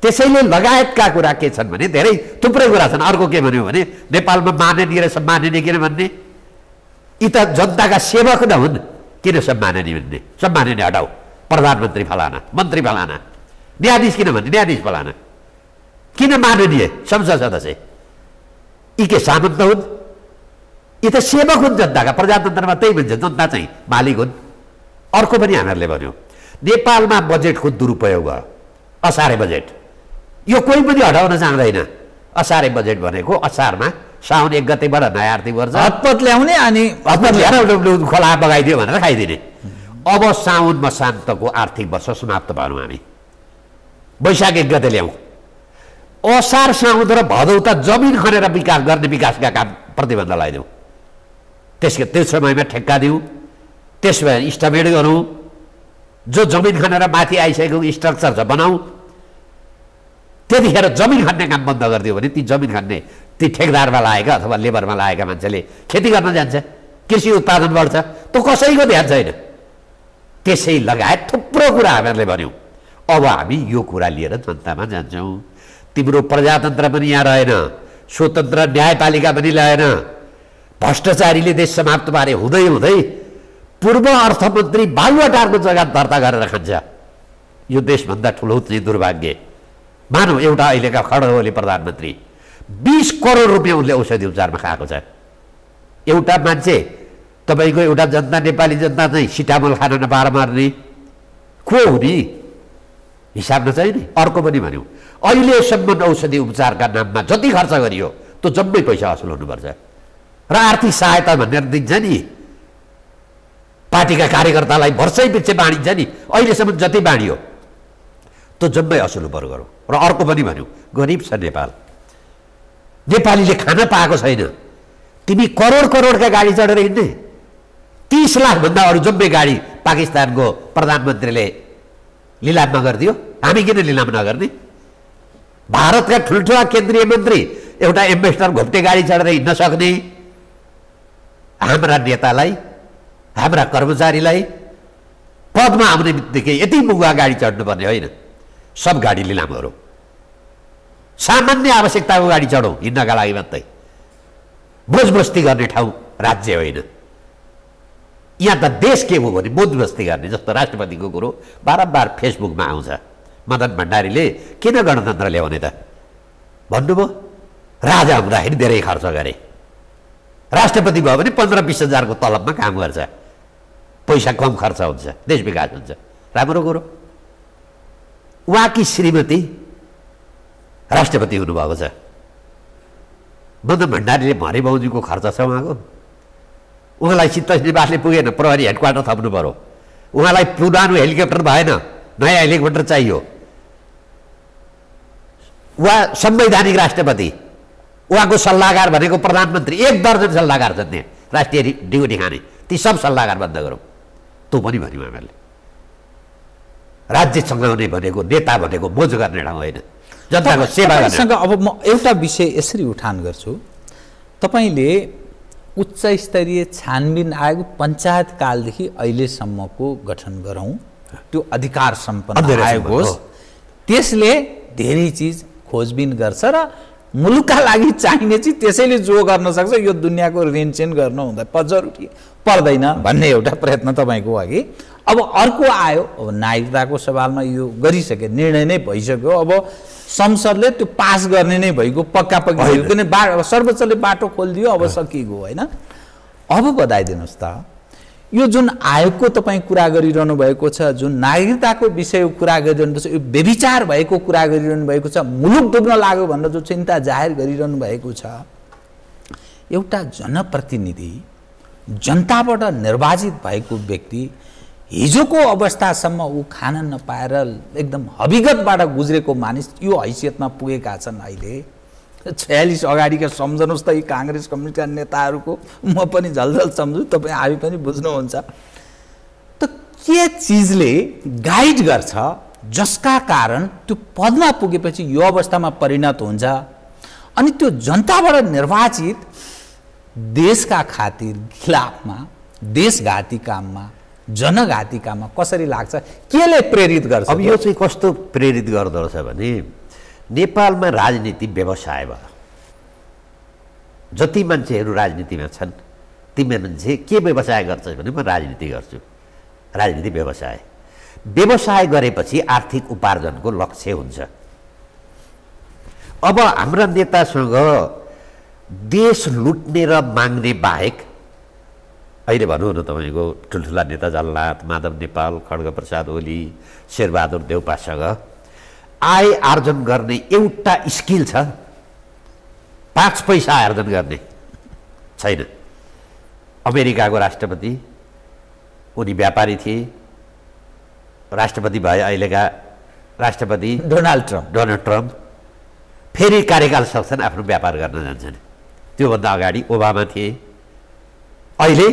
त्यसैले लगायतका कुरा के छन् भने धेरै थुप्रै कुरा छन्। अर्को के भन्यो भने नेपालमा माननीय र सम्माननीय किन भन्ने? यी त जनताका सेवक न हुन्, किन सम्माननीय भन्ने? सम्माननीय हटाऊ, प्रधानमन्त्री फलाना, मन्त्री फलाना, न्यायाधीश किन भन्ने? न्यायाधीश फलाना, किन माननीय संसद सदस्य? यी के सामन्त हुन्? यी त सेवक हुन् जनताका। प्रजातन्त्रमा त्यही भन्छ, जनता चाहिँ मालिक हुन्। अर्को पनि हामीहरूले भन्यो, नेपालमा बजेटको दुरुपयोग भयो, असारे बजेट। यो कोही पनि हटाउन चाहँदैन। असारे बजेट भनेको असारमा साउन 1 गतेबाट नयाँ आर्थिक वर्ष हतपत ल्याउने अनि हतपत ल्याएर खोला बगाइदियो भनेर खाइदिने। अब साउन मसान्तको आर्थिक वर्ष समाप्त भनौँ हामी, वैशाख 1 गते ल्याउँ। असार साउन र भदौ त जमिन खनेर विकास गर्ने विकासका काम प्रतिबन्ध लगाइदिउँ। त्यो समयमा ठेक्का दिउँ, त्यसमा इस्टिमेट गरौँ, जो जमिन खनेर माथि आइसकेको स्ट्रक्चर छ बनाऊ। त्यतिखेर जमिन खन्ने काम बन्द गरिदियो भने ती जमिन खन्ने ती ठेकदारमा लागेका अथवा लेबरमा लागेका मान्छेले खेती गर्न जान्छ, कृषि उत्पादन बढ्छ, त्यो कसैको ध्यान छैन। त्यसै लगायत थुप्रो कुरा हामीहरूले भन्यौँ। अब हामी यो कुरा लिएर जनतामा जान्छौँ। तिम्रो प्रजातन्त्र पनि यहाँ रहेन, स्वतन्त्र न्यायपालिका पनि रहेन, भ्रष्टाचारीले देश समाप्त पारे हुँदै हुँदै पूर्व अर्थमन्त्री बालुवाटारको जग्गा दर्ता गरेर खान्छ। यो देशभन्दा ठुलो चाहिँ दुर्भाग्य। मानौ एउटा अहिलेका खड्गओली प्रधानमन्त्री 20 करोड रुपियाँ उसले औषधि उपचारमा खाएको छ। एउटा मान्छे तपाईँको एउटा जनता, नेपाली जनता चाहिँ सिटामोल खान नपाएर मर्ने को हुने? हिसाब नचाहिने। अर्को पनि भन्यौँ, अहिलेसम्म औषधि उपचारका नाममा जति खर्च गरियो त्यो जम्मै पैसा असुल हुनुपर्छ। र आर्थिक सहायता भनेर दिन्छ नि, पार्टीका कार्यकर्तालाई वर्षै पछि बाँडिन्छ नि, अहिलेसम्म जति बाँडियो त्यो जम्मै असुल उपर गरौँ। र अर्को पनि भन्यौँ, गरिब छ नेपाल, नेपालीले खान पाएको छैन। तिमी करोड करोडका गाडी चढेर हिँड्ने, 30 लाखभन्दा अरू जम्मै गाडी पाकिस्तानको प्रधानमन्त्रीले लिलाम नगरिदियो, हामी किन लिलाम नगर्ने? भारतका ठुल्ठुला केन्द्रीय मन्त्री एउटा एम्बेसडर घोप्टे गाडी चढेर हिँड्न सक्ने, हाम्रा नेतालाई हाम्रा कर्मचारीलाई पदमा आउने बित्तिकै यति महँगा गाडी चढ्नुपर्ने होइन। सब गाडी लिलामहरू सामान्य आवश्यकताको गाडी चढौँ हिँड्नका लागि मात्रै। मोज मस्ती गर्ने ठाउँ राज्य होइन। यहाँ त देश के हो भने मोज मस्ती गर्ने जस्तो राष्ट्रपतिको कुरो बारम्बार फेसबुकमा आउँछ। मदन भण्डारीले किन गणतन्त्र ल्याउने त भन्नुभयो। राजा हुँदाखेरि धेरै खर्च गरे, राष्ट्रपति भयो भने 15-20 हजारको तलबमा काम गर्छ, पैसा कम खर्च हुन्छ, देश विकास हुन्छ, राम्रो कुरो। उहाँकी श्रीमती राष्ट्रपति हुनुभएको छ। मदन भण्डारीले भरे बाउजीको खर्च छ उहाँको। उहाँलाई चित्त निवासले पुगेन, प्रहरी हेडक्वार्टर थप्नु पर्यो। उहाँलाई पुरानो हेलिकप्टर भएन, नयाँ हेलिकप्टर चाहियो। उहाँ संवैधानिक राष्ट्रपति, उहाँको सल्लाहकार भनेको प्रधानमन्त्री। 1 दर्जन सल्लाहकार छन् त्यहाँ राष्ट्रिय ड्युटी खाने। ती सब सल्लाहकार बन्द गरौँ। तँ पनि भन्यो हामीहरूले राज्य चलाउने भनेको नेता भनेको मोज गर्ने ठाउँ होइन, जनताको सेवा गर्ने। अब म एउटा विषय यसरी उठान गर्छु। तपाईँले उच्च स्तरीय छानबिन आयोग पञ्चायत कालदेखि अहिलेसम्मको गठन गरौँ, त्यो अधिकार सम्पन्न आयोग होस्, त्यसले धेरै चिज खोजबिन गर्छ र मुलुकका लागि चाहिने चिज त्यसैले जो गर्न सक्छ। यो दुनियाँको ऋणचेन गर्न हुँदा जरुरी पर्दैन भन्ने एउटा प्रयत्न तपाईँको अघि। अब अर्को आयो, अब नागरिकताको सवालमा यो गरिसके, निर्णय नै भइसक्यो। अब संसदले त्यो पास गर्ने नै भइगयो, पक्का पक्की किन सर्वोच्चले बाटो खोलिदियो, अब सकिएको होइन। अब बताइदिनुहोस् त, यो जुन आयोगको तपाईँ कुरा गरिरहनु भएको छ, जुन नागरिकताको विषय कुरा गरिरहनु छ, यो व्यभिचार भएको कुरा गरिरहनु भएको छ, मुलुक डुब्न लाग्यो भनेर जो चिन्ता जाहेर गरिरहनु भएको छ, एउटा जनप्रतिनिधि, जनताबाट निर्वाचित भएको व्यक्ति हिजोको अवस्थासम्म ऊ खान नपाएर एकदम हविगतबाट गुज्रेको मानिस यो हैसियतमा पुगेका छन्। अहिले 46 अगाडिका सम्झनुहोस् त, यी काङ्ग्रेस कम्युनिस्टका नेताहरूको म पनि झलझल सम्झु, तपाईँ हामी पनि बुझ्नुहुन्छ। त के चिजले गाइड गर्छ जसका कारण त्यो पदमा पुगेपछि यो अवस्थामा परिणत हुन्छ? अनि त्यो जनताबाट निर्वाचित देशका खातिर खिलाफमा, देशघाती काममा, जनघाती काममा कसरी लाग्छ? केले प्रेरित गर्छ? अब यो चाहिँ कस्तो प्रेरित गर्दो रहेछ भने नेपालमा राजनीति व्यवसाय भयो। जति मान्छेहरू राजनीतिमा छन् ती मान्छे के व्यवसाय गर्छ भने म राजनीति गर्छु। राजनीति व्यवसाय, व्यवसाय गरेपछि आर्थिक उपार्जनको लक्ष्य हुन्छ। अब हाम्रा नेतासँग देश लुट्ने र माग्ने बाहेक, अहिले भनौँ न तपाईँको ठुल्ठुला नेता जलनाथ, माधव नेपाल, खड्गप्रसाद ओली, शेरबहादुर देउपासँग आय आर्जन गर्ने एउटा स्किल छ, 5 पैसा आर्जन गर्ने छैन। अमेरिकाको राष्ट्रपति, उनी व्यापारी थिए, राष्ट्रपति भए अहिलेका राष्ट्रपति डोनाल्ड ट्रम्प। फेरि कार्यकाल सक्छन्, आफ्नो व्यापार गर्न जान्छन्। त्योभन्दा अगाडि ओबामा थिए, अहिले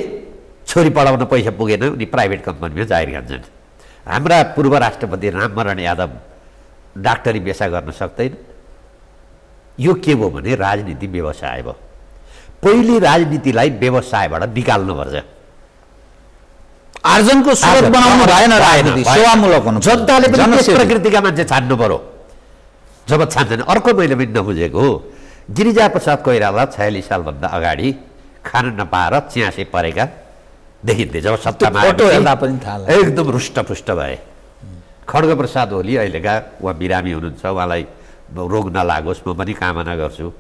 छोरी पढाउन पैसा पुगेन, उनी प्राइभेट कम्पनीमा जाहिर खान्छन्। हाम्रा पूर्व राष्ट्रपति रामवरण यादव डाक्टरी पेसा गर्न सक्दैन। यो के भयो भने राजनीति व्यवसाय भयो। पहिले राजनीतिलाई व्यवसायबाट निकाल्नुपर्छ, आर्जनको स्रोत बनाउनु भएन, राजनीति सेवामूलक हुनु। जनताले पनि त्यस प्रकृतिका मान्छे छान्नु पर्यो। जब छान्छन्, अर्को मैले पनि नबुझेको, गिरिजाप्रसाद कोइराला 46 सालभन्दा अगाडि खान नपाएर च्यासे परेका देखिन्थे। जब सत्तामा एकदम रुष्टपुष्ट भए। खड्गप्रसाद ओली अहिलेका उहाँ बिरामी हुनुहुन्छ, उहाँलाई रोग नलागोस् म पनि कामना गर्छु।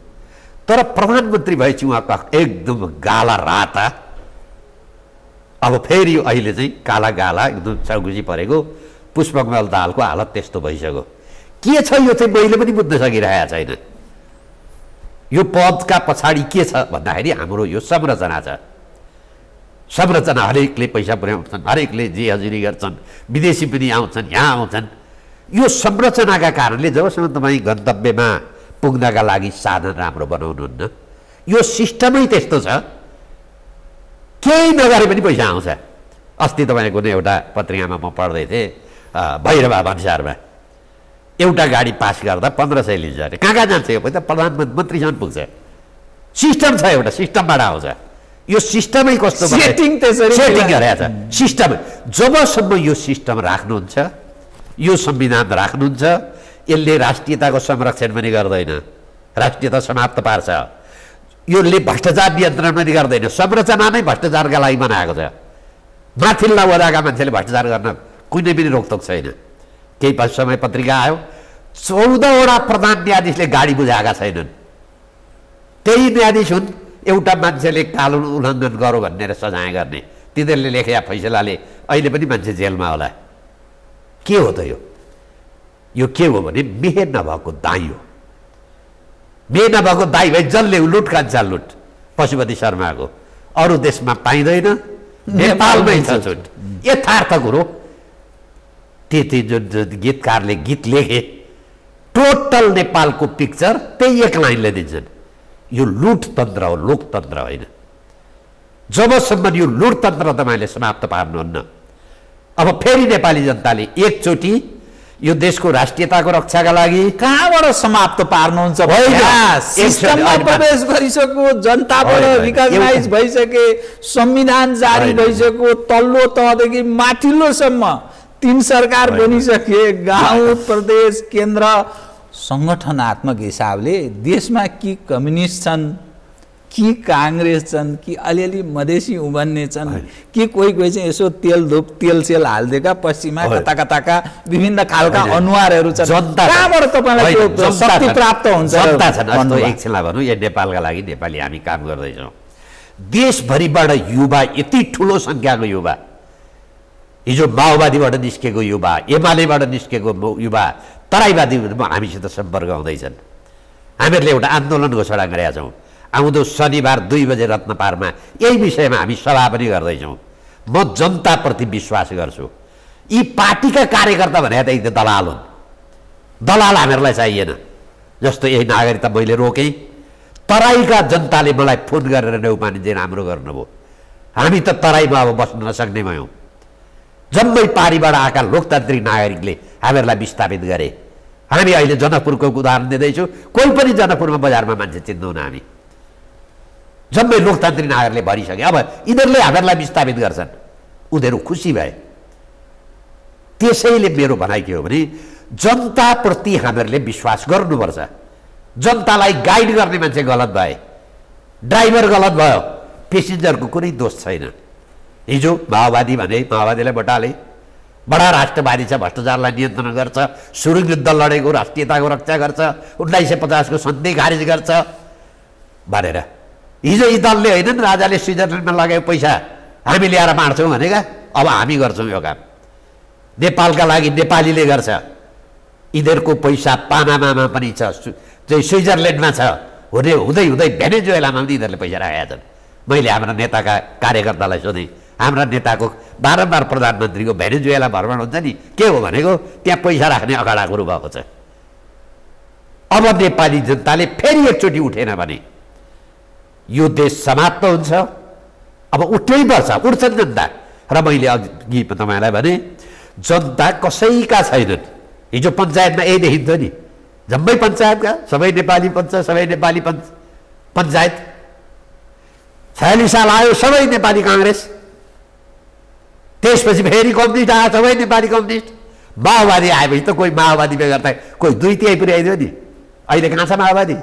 तर प्रधानमन्त्री भएपछि उहाँको एकदम गाला राता, अब फेरि अहिले चाहिँ काला गाला एकदम चौकुसी परेको पुष्पकमल दाहालको हालत त्यस्तो भइसक्यो। के छ यो चाहिँ मैले पनि बुझ्न सकिरहेको छैन। यो पदका पछाडि के छ भन्दाखेरि हाम्रो यो संरचना छ। संरचना हरेकले पैसा पुर्याउँछन्, हरेकले जे हजुरी गर्छन्, विदेशी पनि आउँछन्, यहाँ आउँछन्। यो संरचनाका कारणले जबसम्म तपाईँ गन्तव्यमा पुग्नका लागि साधन राम्रो बनाउनुहुन्न, यो सिस्टमै त्यस्तो छ, केही नगरे पनि पैसा आउँछ। अस्ति तपाईँको कुनै एउटा पत्रिकामा म पढ्दै थिएँ, भैरवा भन्सारमा एउटा गाडी पास गर्दा 1500 लिन्छ अरे। कहाँ कहाँ जान्छ यो पैसा? प्रधानमन्त्रीसम्म पुग्छ। सिस्टम छ, एउटा सिस्टमबाट आउँछ। यो सिस्टमै कस्तो सेटिङ त्यसरी सेटिङ गरेको छ सिस्टम। जबसम्म यो सिस्टम राख्नुहुन्छ, यो संविधान राख्नुहुन्छ, यसले राष्ट्रियताको संरक्षण पनि गर्दैन, राष्ट्रियता समाप्त पार्छ। यसले भ्रष्टाचार नियन्त्रण पनि गर्दैन, संरचना नै भ्रष्टाचारका लागि बनाएको छ। माथिल्ला वडाका मान्छेले भ्रष्टाचार गर्न कुनै पनि रोकटोक छैन। केही समय पत्रिका आयो 14वटा प्रधान न्यायाधीशले गाडी बुझाएका छैनन्। त्यही न्यायाधीश हुन् एउटा मान्छेले कानुन उल्लङ्घन गर्यो भनेर सजाय गर्ने, तिनीहरूले लेखेका फैसलाले अहिले पनि मान्छे जेलमा होला। के हो त यो के हो भने मेहे नभएको दाई हो। मेहे नभएको दाई भए जसले लुट कान्छ लुट। पशुपति शर्माको अरू देशमा पाइँदैन, नेपालमै छ छुट। यथार्थ कुरो। त्यति जुन गीतकारले गीत लेखे टोटल नेपालको पिक्चर त्यही एक लाइनले दिन्छन्। यो लुटतन्त्र हो, लोकतन्त्र होइन। जबसम्म यो लुटतन्त्र तपाईँले समाप्त पार्नुहुन्न, अब फेरि नेपाली जनताले एकचोटि यो देशको राष्ट्रियताको रक्षाका लागि कहाँबाट समाप्त पार्नुहुन्छ? सिस्टममा प्रवेश गरिसक्यो, जनताबाट रिकगनाइज भइसके, संविधान जारी भइसक्यो, तल्लो तहदेखि माथिल्लोसम्म 3 सरकार बनिसके, गाउँ प्रदेश केन्द्र संगठनात्मक हिसाबले देशमा कि कम्युनिस्ट छन्, कि काङ्ग्रेस छन्, कि अलिअलि मधेसी उभन्ने छन्, कि कोही चाहिँ यसो तेल सेल हालिदिएका पश्चिममा कता कताका विभिन्न खालका अनुहारहरू छन्। कहाँबाट तपाईँलाई त्यो शक्ति प्राप्त हुन्छ? जनता छन्। एकछिनलाई भनौँ, यो नेपालका लागि नेपाली हामी काम गर्दैछौँ। देशभरिबाट युवा, यति ठुलो सङ्ख्याको युवा, हिजो माओवादीबाट निस्केको युवा, एमालेबाट निस्केको युवा, तराईवादीमा हामीसित सम्पर्क हुँदैछन्। हामीहरूले एउटा आन्दोलन घोषणा गरेका छौँ। आउँदो शनिबार 2 बजे रत्नपारमा यही विषयमा हामी सभा पनि गर्दैछौँ। म जनताप्रति विश्वास गर्छु। यी पार्टीका कार्यकर्ता भने त एकदम दलाल हुन्। दलाल हामीहरूलाई चाहिएन। जस्तो यही नागरिकता मैले रोकेँ, तराईका जनताले मलाई फोन गरेर नेउपाने राम्रो गर्नुभयो। हामी त तराईमा अब बस्न नसक्ने भयौँ। जम्मै पारीबाट आएका लोकतान्त्रिक नागरिकले हामीहरूलाई विस्थापित गरे। हामी अहिले जनकपुरको उदाहरण दिँदैछु। कोही पनि जनकपुरमा बजारमा मान्छे चिन्दैनौँ हामी। जम्मै लोकतान्त्रिक नागरिकले भरिसके। अब यिनीहरूले हामीहरूलाई विस्थापित गर्छन्, उनीहरू खुसी भए। त्यसैले मेरो भनाइ के हो भने जनताप्रति हामीहरूले विश्वास गर्नुपर्छ। जनतालाई गाइड गर्ने मान्छे गलत भए, ड्राइभर गलत भयो, पेसेन्जरको कुनै दोष छैन। हिजो माओवादी भने माओवादीलाई बटाले, बडा राष्ट्रवादी छ, भ्रष्टाचारलाई नियन्त्रण गर्छ, सुरुङ युद्ध लडेको राष्ट्रियताको रक्षा गर्छ, 1950 को सन्धि खारिज गर्छ भनेर हिजो यी दलले होइनन् राजाले स्विजरल्यान्डमा लगाएको पैसा हामी ल्याएर बाँड्छौँ भनेका। अब हामी गर्छौँ यो काम। नेपालका लागि नेपालीले गर्छ। यिनीहरूको पैसा पानामामा पनि छ, चाहिँ स्विजरल्यान्डमा छ, हुँदै हुँदै हुँदै भेनेजुएलामा पनि यिनीहरूले पैसा राखेका छन्। मैले हाम्रा नेताका कार्यकर्तालाई सोधेँ, हाम्रा नेताको बारम्बार प्रधानमन्त्रीको भेनेजुएला भ्रमण हुन्छ नि, के हो भनेको त्यहाँ पैसा राख्ने अगाडा गुरु भएको छ। अब नेपाली जनताले फेरि एकचोटि उठेन भने यो देश समाप्त हुन्छ। अब उठ्नै पर्छ, उठ्छन् जनता। र मैले अघि तपाईँलाई भने जनता कसैका छैनन्। हिजो पञ्चायतमा यही देखिन्थ्यो नि, जम्मै पञ्चायतका सबै नेपाली पञ्चायत, सबै नेपाली पञ्चायत। 46 साल आयो सबै नेपाली काङ्ग्रेस, त्यसपछि फेरि कम्युनिस्ट आयो सबै नेपाली कम्युनिस्ट। माओवादी आएपछि त कोही माओवादी बेगर्ता कोही 2/3 पुर्याइदियो नि। अहिले कहाँ छ माओवादी?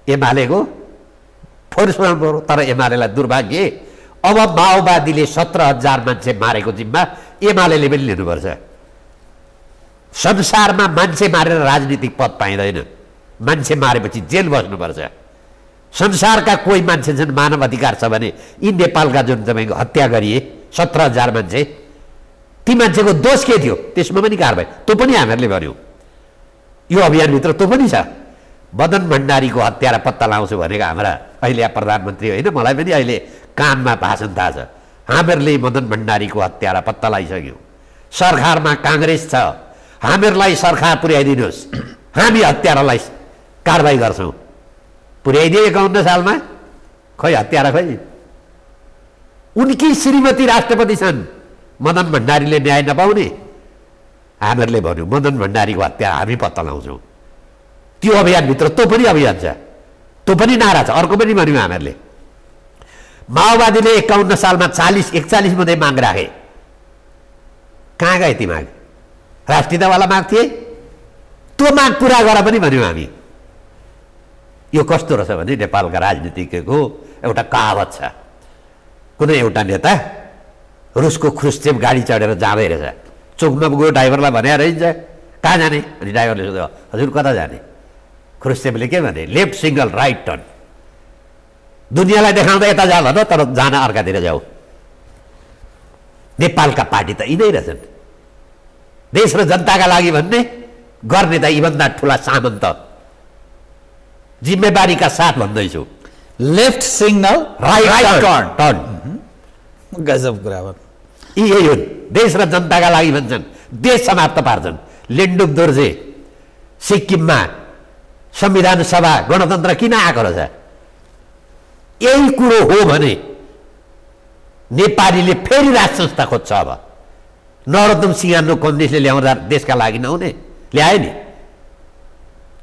एमालेको फोर्समा पऱ्यो। तर एमालेलाई दुर्भाग्य, अब माओवादीले 17,000 मान्छे मारेको जिम्मा एमालेले पनि लिनुपर्छ। संसारमा मान्छे मारेर राजनीतिक पद पाइँदैन, मान्छे मारेपछि जेल बस्नुपर्छ। संसारका कोही मान्छे छन् मानव अधिकार छ भने यी नेपालका जुन तपाईँको हत्या गरिए 17,000 मान्छे, ती मान्छेको दोष के थियो? त्यसमा पनि कारबाही, त्यो पनि हामीहरूले भन्यौँ। यो अभियानभित्र त्यो पनि छ। मदन भण्डारीको हत्यालाई पत्ता लगाउँछु भनेको हाम्रा अहिले प्रधानमन्त्री होइन, मलाई पनि अहिले कानमा भाषण थाहा छ। हामीहरूले मदन भण्डारीको हत्यालाई पत्ता लगाइसक्यौँ। सरकारमा काङ्ग्रेस छ, हामीहरूलाई सरकार पुर्याइदिनुहोस्, हामी हत्यारालाई कारबाही गर्छौँ। पुर्याइदिए 51 सालमा, खै हत्यारा खै। उनकी श्रीमती राष्ट्रपति छन्, मदन भण्डारीले न्याय नपाउने। हामीहरूले भन्यौँ मदन भण्डारीको हत्या हामी पत्ता लगाउँछौँ। त्यो अभियानभित्र त्यो पनि अभियान छ, त्यो पनि नारा छ। अर्को पनि भन्यौँ हामीहरूले माओवादीले 51 सालमा 41 मध्ये माग राखे। कहाँ गए ती माग? राष्ट्रियतावाला माग थिए। त्यो माग पुरा गर पनि भन्यौँ हामी। यो कस्तो रहेछ भने नेपालका राजनीतिज्ञको एउटा कहावत छ। कुनै एउटा नेता रुसको ख्रुश्चेभ गाडी चढेर जाँदै रहेछ, चोकमा गयो, ड्राइभरलाई भनेर हिँड्छ, कहाँ जाने? अनि ड्राइभरले सोध्यो, हजुर कता जाने? ख्रुश्चेभले के भने, लेफ्ट सिङ्गल राइट टर्न। दुनियाँलाई देखाउँदा यता जा भन, तर जान अर्कातिर जाऊ। नेपालका पार्टी त यिनै रहेछन्, देश र जनताका लागि भन्ने, गर्ने त यीभन्दा ठुला सामन्त। जिम्मेवारीका साथ भन्दैछु, लेफ्ट सिग्नल राइट टर्न। गजब कुरा हो। यही हुन्, देश र जनताका लागि भन्छन्, देश समाप्त पार्छन्। लेन्डुप दोर्जे सिक्किममा संविधान सभा गणतन्त्र किन आएको रहेछ? यही कुरो हो भने नेपालीले फेरि राज संस्था खोज्छ। अब नरोत्तम सिंह कम्युनिस्टले ल्याउँदा देशका लागि नहुने ल्याए नि।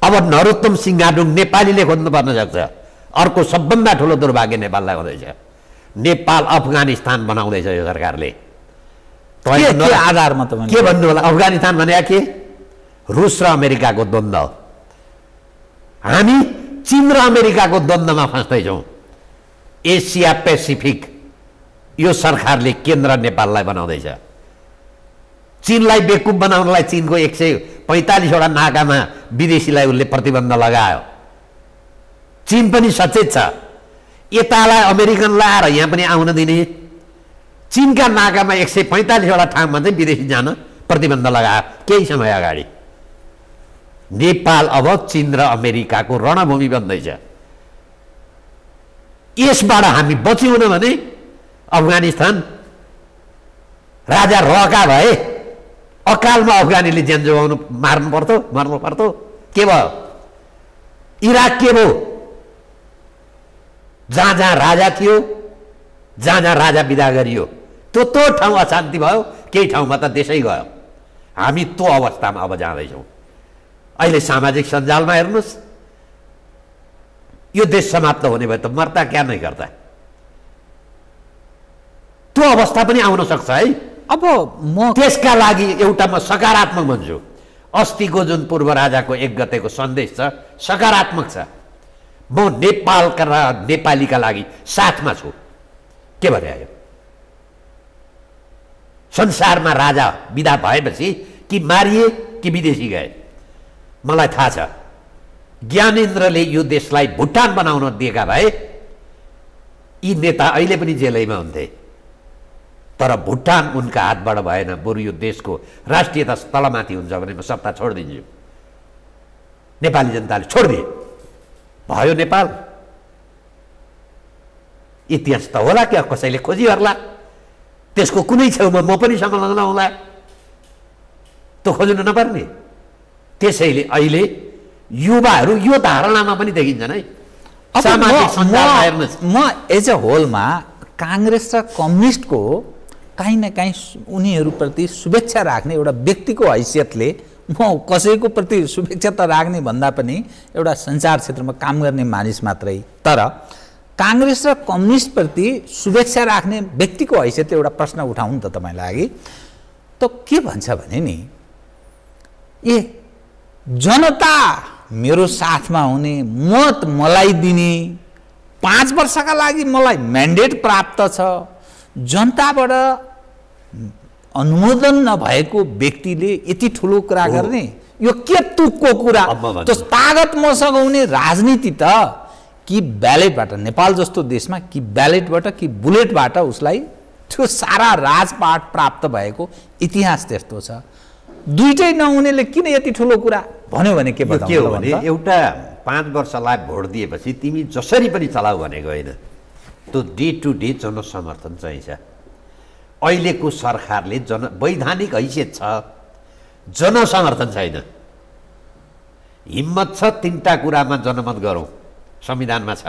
अब नरोत्तम सिंह नेपालीले खोज्नु पर्न सक्छ। अर्को सबभन्दा ठुलो दुर्भाग्य नेपाललाई हुँदैछ, नेपाल अफगानिस्तान बनाउँदैछ यो सरकारले। आधारमा के भन्नु होला? अफगानिस्तान भने के? रुस र अमेरिकाको द्वन्द्व हो। हामी चीन र अमेरिकाको द्वन्द्वमा फस्दैछौँ। एसिया पेसिफिक यो सरकारले केन्द्र नेपाललाई बनाउँदैछ। चीनलाई बेकुब बनाउनलाई चीनको 145वटा नाकामा विदेशीलाई उसले प्रतिबन्ध लगायो। चीन पनि सचेत छ, यतालाई अमेरिकन लाएर यहाँ पनि आउन दिने। चीनका नाकामा 145वटा ठाउँमा चाहिँ विदेशी जान प्रतिबन्ध लगायो केही समय अगाडि। नेपाल अब चीन र अमेरिकाको रणभूमि बन्दैछ। यसबाट हामी बच्यौँ भने अफगानिस्तान राजा रहका भए अकालमा अफगानीले ज्यान जोगाउनु मर्नु पर्थ्यो। के भयो? इराक के भयो? जहाँ जहाँ राजा थियो, जहाँ जहाँ राजा विदा गरियो, त्यो ठाउँ अशान्ति भयो, केही ठाउँमा त देशै गयो। हामी त्यो अवस्थामा अब जाँदैछौँ। अहिले सामाजिक सञ्जालमा हेर्नुहोस्, यो देश समाप्त हुने भए त मर्ता क्या नै गर्दा। त्यो अवस्था पनि आउन सक्छ है। अब म त्यसका लागि एउटा म सकारात्मक भन्छु। अस्तिको जुन पूर्व राजाको 1 गतेको सन्देश छ, सकारात्मक छ। म नेपालका र नेपालीका लागि साथमा छु। के भने आयो? संसारमा राजा विदा भएपछि कि मारिए कि विदेशी गए। मलाई थाहा छ, ज्ञानेन्द्रले यो देशलाई भुटान बनाउन दिएका भए यी नेता अहिले पनि जेलैमा हुन्थे। तर भुटान उनका हातबाट भएन। बरु यो देशको राष्ट्रियता तलमाथि हुन्छ भने म सत्ता छोडिदिन्छु। नेपाली जनताले छोडिदिए, भयो नेपाल। इतिहास त होला क्या, कसैले खोजिहर्ला। त्यसको कुनै छेउमा म पनि संलग्न होला, त्यो खोज्नु नपर्ने। त्यसैले अहिले युवाहरू यो धारणामा पनि देखिन्छन् है। सामाजिक सञ्जालमा हेर्नुहोस्, म एज अ होलमा काङ्ग्रेस र कम्युनिस्टको काहीँ न काहीँ उनीहरूप्रति शुभेच्छा राख्ने एउटा व्यक्तिको हैसियतले म कसैको प्रति शुभेच्छा त राख्ने भन्दा पनि एउटा सञ्चार क्षेत्रमा काम गर्ने मानिस मात्रै, तर काङ्ग्रेस र कम्युनिस्टप्रति शुभेच्छा राख्ने व्यक्तिको हैसियतले एउटा प्रश्न उठाउँ त तपाईँलाई अघि। त के भन्छ भने नि, ए जनता मेरो साथमा हुने, मत मलाई दिने, 5 वर्षका लागि मलाई म्यान्डेट प्राप्त छ, जनताबाट अनुमोदन नभएको व्यक्तिले यति ठुलो कुरा गर्ने, यो के तुकको कुरा? त्यो तागत मसँग हुने राजनीति त कि ब्यालेटबाट, नेपाल जस्तो देशमा कि ब्यालेटबाट कि बुलेटबाट उसलाई त्यो सारा राजपाट प्राप्त भएको इतिहास त्यस्तो छ। दुईटै नहुनेले किन यति ठुलो कुरा भन्यो भने के हो भने, एउटा 5 वर्षलाई भोट दिएपछि तिमी जसरी पनि चलाऊ भनेको होइन। त्यो डे टु डे जनसमर्थन चाहिन्छ। अहिलेको सरकारले वैधानिक हैसियत छ, जनसमर्थन छैन। हिम्मत छ 3टा कुरामा जनमत गरौँ, संविधानमा छ।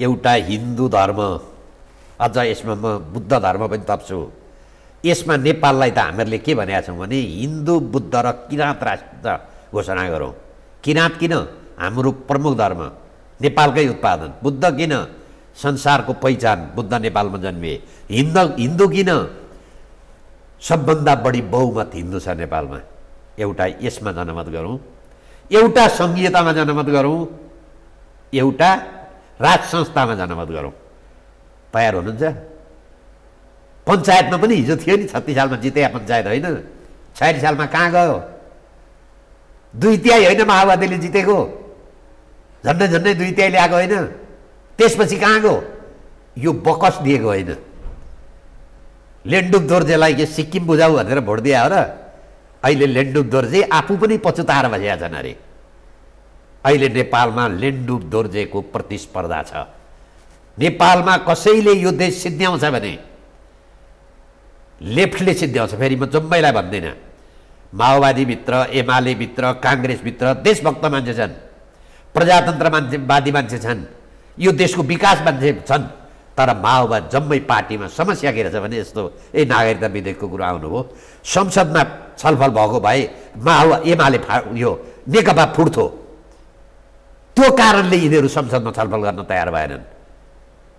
एउटा हिन्दू धर्म, अझ यसमा म बुद्ध धर्म पनि थप्छु। यसमा नेपाललाई त हामीहरूले के भनेका छौँ भने हिन्दू, बुद्ध र किराँत राष्ट्र घोषणा गरौँ। किराँत किन? हाम्रो प्रमुख धर्म, नेपालकै उत्पादन। बुद्ध किन? संसारको पहिचान बुद्ध नेपालमा जन्मिए। हिन्दू किन? सबभन्दा बढी बहुमत हिन्दू छ नेपालमा। एउटा यसमा जनमत गरौँ, एउटा सङ्घीयतामा जनमत गरौँ, एउटा राज संस्थामा जनमत गरौँ। तयार हुनुहुन्छ? पञ्चायतमा पनि हिजो थियो नि, 36 सालमा जिते पञ्चायत होइन, 46 सालमा कहाँ गयो? 2/3 होइन माओवादीले जितेको, झन्डै 2/3 ल्याएको होइन। त्यसपछि कहाँ गयो? यो बकस दिएको होइन। लेन्डुप दोर्जेलाई के सिक्किम बुझाउ भनेर भोट दिए हो र? अहिले लेन्डुप दोर्जे आफू पनि पछुताएर बसेका छन् अरे। अहिले नेपालमा लेन्डुप दोर्जेको प्रतिस्पर्धा छ। नेपालमा कसैले यो देश सिद्ध्याउँछ भने लेफ्टले सिद्ध्याउँछ। फेरि म जम्मैलाई भन्दैन, माओवादीभित्र, एमालेभित्र, काङ्ग्रेसभित्र देशभक्त मान्छे छन्, प्रजातन्त्रवादी मान्छे छन्, यो देशको विकास मान्छे छन्। तर माओवादी जम्मै पार्टीमा समस्या के रहेछ भने यस्तो नागरिकता विधेयकको कुरो आउनुभयो, संसदमा छलफल भएको भए एमाले यो नेकपा फुट्थ्यो। त्यो कारणले यिनीहरू संसदमा छलफल गर्न तयार भएनन्।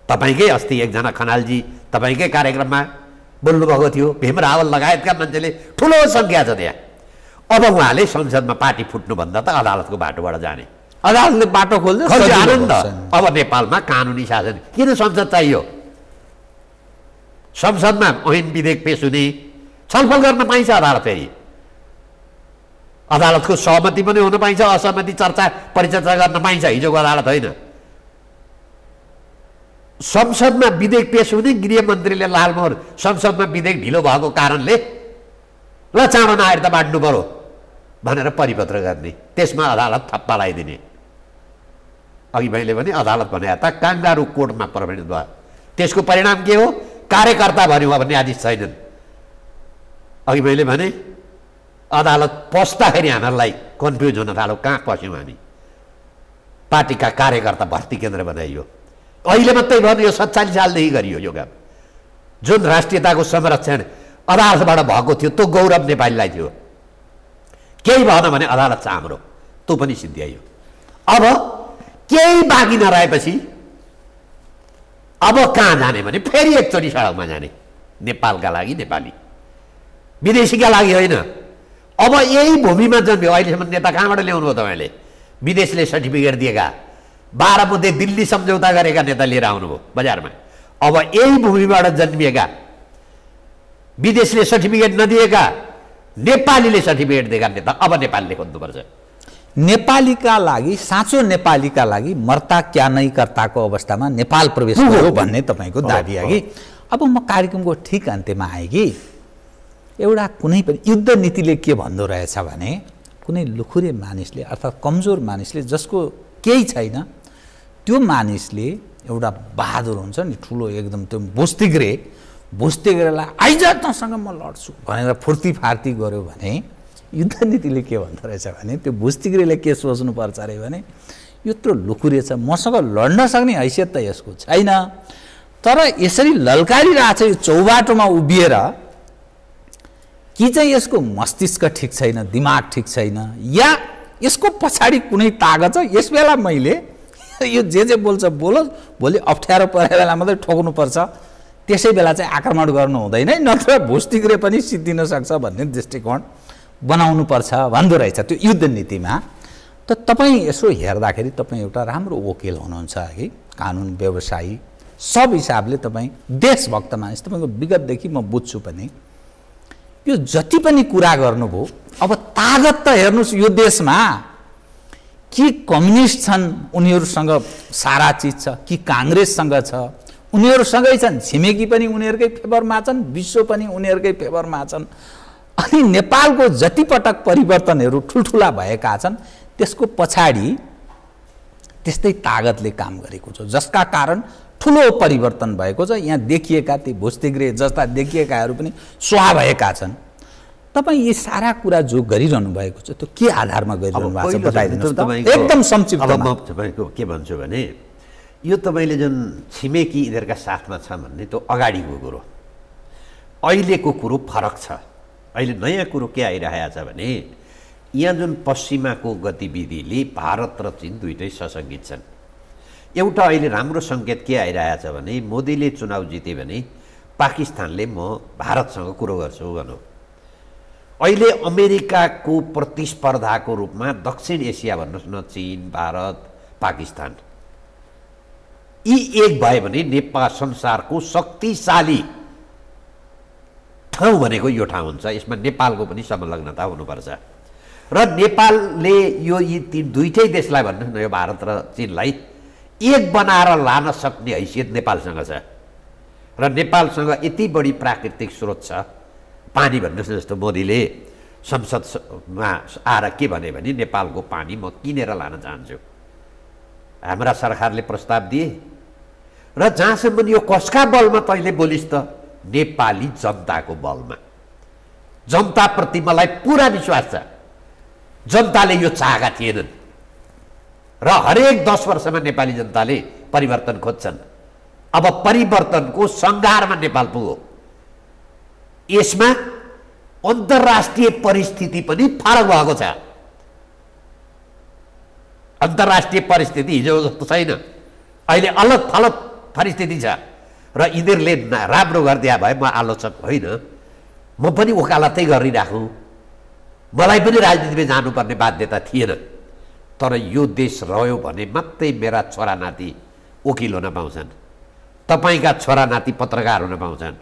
तपाईँकै अस्ति एकजना खनालजी तपाईँकै कार्यक्रममा बोल्नुभएको थियो, भीम रावल लगायतका मान्छेले ठुलो सङ्ख्या छ त्यहाँ। अब उहाँले संसदमा पार्टी फुट्नुभन्दा त अदालतको बाटोबाट जाने, अदालतले बाटो खोल्दै आनन्द। अब नेपालमा कानुनी शासन किन संसद चाहियो? संसदमा ऐन विधेयक पेश हुने, छलफल गर्न पाइन्छ अदालत। फेरि अदालतको सहमति पनि हुन पाइन्छ, असहमति चर्चा परिचर्चा गर्न पाइन्छ। हिजोको अदालत होइन। संसदमा विधेयक पेश हुने, गृहमन्त्रीले लालमोहर संसदमा विधेयक ढिलो भएको कारणले ल चाँडो नआएर त बाँड्नु पर्यो भनेर परिपत्र गर्ने, त्यसमा अदालत थप्पा लगाइदिने। अघि मैले भने अदालत भने त काङ्गारू कोर्टमा परिणत भयो। त्यसको परिणाम के हो? कार्यकर्ता भन्यो भन्ने आदेश छैनन्। अघि मैले भने अदालत पस्दाखेरि हामीहरूलाई कन्फ्युज हुन थाल्यो, कहाँ पस्यौँ हामी? पार्टीका कार्यकर्ता भर्ती केन्द्र बनाइयो। अहिले मात्रै भयो, यो 47 सालदेखि गरियो यो काम। जुन राष्ट्रियताको संरक्षण अदालतबाट भएको थियो त्यो गौरव नेपालीलाई थियो। केही भएन भने अदालत छ हाम्रो, त्यो पनि सिद्ध्याइयो। अब केही बाँकी नरहेपछि अब कहाँ जाने भने फेरि एकचोटि सडकमा जाने। नेपालका लागि नेपाली, विदेशीका लागि होइन। अब यही भूमिमा जन्मियो। अहिलेसम्म नेता कहाँबाट ल्याउनु भयो तपाईँले? विदेशले सर्टिफिकेट दिएका, 12 बुँदे दिल्ली सम्झौता गरेका नेता लिएर आउनुभयो बजारमा। अब यही भूमिबाट जन्मिएका, विदेशले सर्टिफिकेट नदिएका, नेपालीले सर्टिफिकेट दिएका नेता अब नेपालले खोज्नुपर्छ। नेपालीका लागि, साँचो नेपालीका लागि मर्ता क्या नै कर्ताको अवस्थामा नेपाल प्रवेश गर्यो भन्ने तपाईँको दाबी अघि। अब म कार्यक्रमको ठिक अन्त्यमा आएँ कि एउटा कुनै पनि युद्ध नीतिले के भन्दो रहेछ भने कुनै लुखुरे मानिसले अर्थात् कमजोर मानिसले, जसको केही छैन, त्यो मानिसले एउटा बहादुर हुन्छ नि, ठुलो एकदम त्यो बुस्तिग्रेलाई आइज तँसँग म लड्छु भनेर फुर्ती फार्ती गर्यो भने युद्ध नीतिले के भन्दो रहेछ भने त्यो बुस्तिग्रेले के सोच्नुपर्छ अरे भने यत्रो लुखुरे छ, मसँग लड्न सक्ने हैसियत त यसको छैन, तर यसरी ललकारिरहेछ यो चौबाटोमा उभिएर कि चाहिँ यसको मस्तिष्क ठिक छैन, दिमाग ठिक छैन, या यसको पछाडि कुनै तागत छ। यस बेला मैले यो जे बोल्छ बोलोस्, भोलि अप्ठ्यारो परेर बेला मात्रै ठोक्नुपर्छ, त्यसै बेला चाहिँ आक्रमण गर्नु हुँदैन, नत्र भुस्तिग्रे पनि सिद्धिन सक्छ भन्ने दृष्टिकोण बनाउनुपर्छ भन्दो रहेछ त्यो युद्ध नीतिमा। त तपाईँ यसो हेर्दाखेरि तपाईँ एउटा राम्रो वकिल हुनुहुन्छ कि कानुन व्यवसायी, सब हिसाबले तपाईँ देशभक्त मानिस, तपाईँको विगतदेखि म बुझ्छु पनि। यो जति पनि कुरा गर्नुभयो, अब तागत त हेर्नुहोस् यो देशमा कि कम्युनिस्ट छन्, उनीहरूसँग सारा चिज छ, कि काङ्ग्रेससँग छ, उनीहरूसँगै छन्, छिमेकी पनि उनीहरूकै फेभरमा छन्, विश्व पनि उनीहरूकै फेभरमा छन्। अनि नेपालको जतिपटक परिवर्तनहरू ठुल्ठुला भएका छन् त्यसको पछाडि त्यस्तै तागतले काम गरेको छ, जसका कारण ठुलो परिवर्तन भएको छ। यहाँ देखिएका ती भुस्तिग्रे जस्ता देखिएकाहरू पनि स्वाहा भएका छन्। तपाईँ यी सारा कुरा जो गरिरहनु भएको छ त्यो के आधारमा गरिरहनु भएको छ बताइदिनुहोस् त एकदम संक्षिप्तमा। म तपाईँको के भन्छु भने यो तपाईँले जुन छिमेकी यिनीहरूका साथमा छ भन्ने त्यो अगाडिको कुरो, अहिलेको कुरो फरक छ। अहिले नयाँ कुरो के आइरहेको छ भने यहाँ जुन पश्चिमाको गतिविधिले भारत र चीन दुइटै सशङ्कित छन्। एउटा अहिले राम्रो सङ्केत के आइरहेछ भने मोदीले चुनाव जिते भने पाकिस्तानले म भारतसँग कुरो गर्छु भनौँ। अहिले अमेरिकाको प्रतिस्पर्धाको रूपमा दक्षिण एसिया भन्नुहोस् न, चीन, भारत, पाकिस्तान यी एक भयो भने नेपाल संसारको शक्तिशाली ठाउँ भनेको यो ठाउँ हुन्छ। यसमा नेपालको पनि संलग्नता हुनुपर्छ र नेपालले यी दुईटै देशलाई भन्नुहोस् न, यो भारत र चीनलाई एक बनाएर लान सक्ने हैसियत नेपालसँग छ र नेपालसँग यति बढी प्राकृतिक स्रोत छ। पानी भन्नुहोस् न, जस्तो मोदीले संसदमा आएर के भने नेपालको पानी म किनेर लान चाहन्छु। हाम्रा सरकारले प्रस्ताव दिए र जहाँसम्म यो कसका बलमा तैँले बोलिस् त, नेपाली जनताको बलमा। जनताप्रति मलाई पुरा विश्वास छ। जनताले यो चाहेका थिएनन् र हरेक 10 वर्षमा नेपाली जनताले परिवर्तन खोज्छन्। अब परिवर्तनको सङ्घारमा नेपाल पुग्यो। यसमा अन्तर्राष्ट्रिय परिस्थिति पनि फरक भएको छ। अन्तर्राष्ट्रिय परिस्थिति हिजो जस्तो छैन, अहिले अलग थलग परिस्थिति छ र यिनीहरूले राम्रो गरिदिया भए म आलोचक होइन, म पनि वकालतै गरिराखौँ, मलाई पनि राजनीतिमा जानुपर्ने बाध्यता थिएन। तर यो देश रह्यो भने मात्रै मेरा छोरा नाति वकिल हुन पाउँछन्, तपाईँका छोरा नाति पत्रकार हुन पाउँछन्।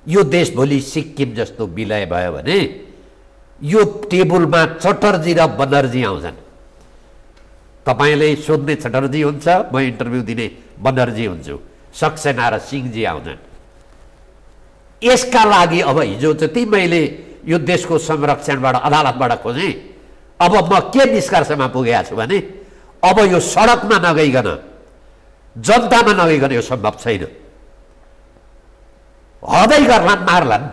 यो देश भोलि सिक्किम जस्तो विलय भयो भने यो टेबलमा चटर्जी र बनर्जी आउँछन्। तपाईँले सोध्ने चटर्जी हुन्छ, म इन्टरभ्यू दिने बनर्जी हुन्छु, सक्सेना र सिंहजी आउँछन्। यसका लागि अब हिजो जति मैले यो देशको संरक्षणबाट अदालतबाट खोजेँ, अब म के निष्कर्षमा पुगेको छु भने अब यो सडकमा नगइकन, जनतामा नगइकन यो सम्भव छैन। हदै गर्लान्, मार्लान्,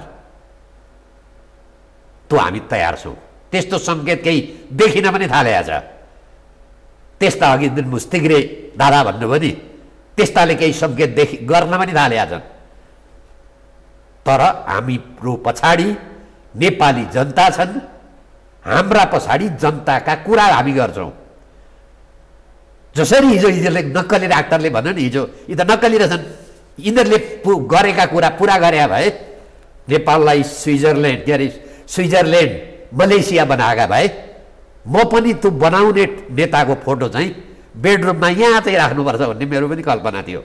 त्यो हामी तयार छौँ। त्यस्तो सङ्केत केही देखिन पनि थालेको छ। त्यस्ता अघि दिन मुस्तिग्रे दादा भन्नुभयो नि, त्यस्ताले केही सङ्केत गर्न पनि थालेका छन्। तर हाम्रो पछाडि नेपाली जनता छन्, हाम्रा पछाडि जनताका कुरा हामी गर्छौँ। जसरी हिजो यिनीहरूले नक्कली डाक्टरले भन्यो नि, हिजो यी त नक्कली रहेछन्, यिनीहरूले गरेका कुरा पुरा गरे भए नेपाललाई स्विजरल्यान्ड, के अरे स्विजरल्यान्ड, मलेसिया बनाएका भए म पनि त्यो बनाउने नेताको फोटो चाहिँ बेडरुममा यहाँ चाहिँ राख्नुपर्छ भन्ने मेरो पनि कल्पना थियो।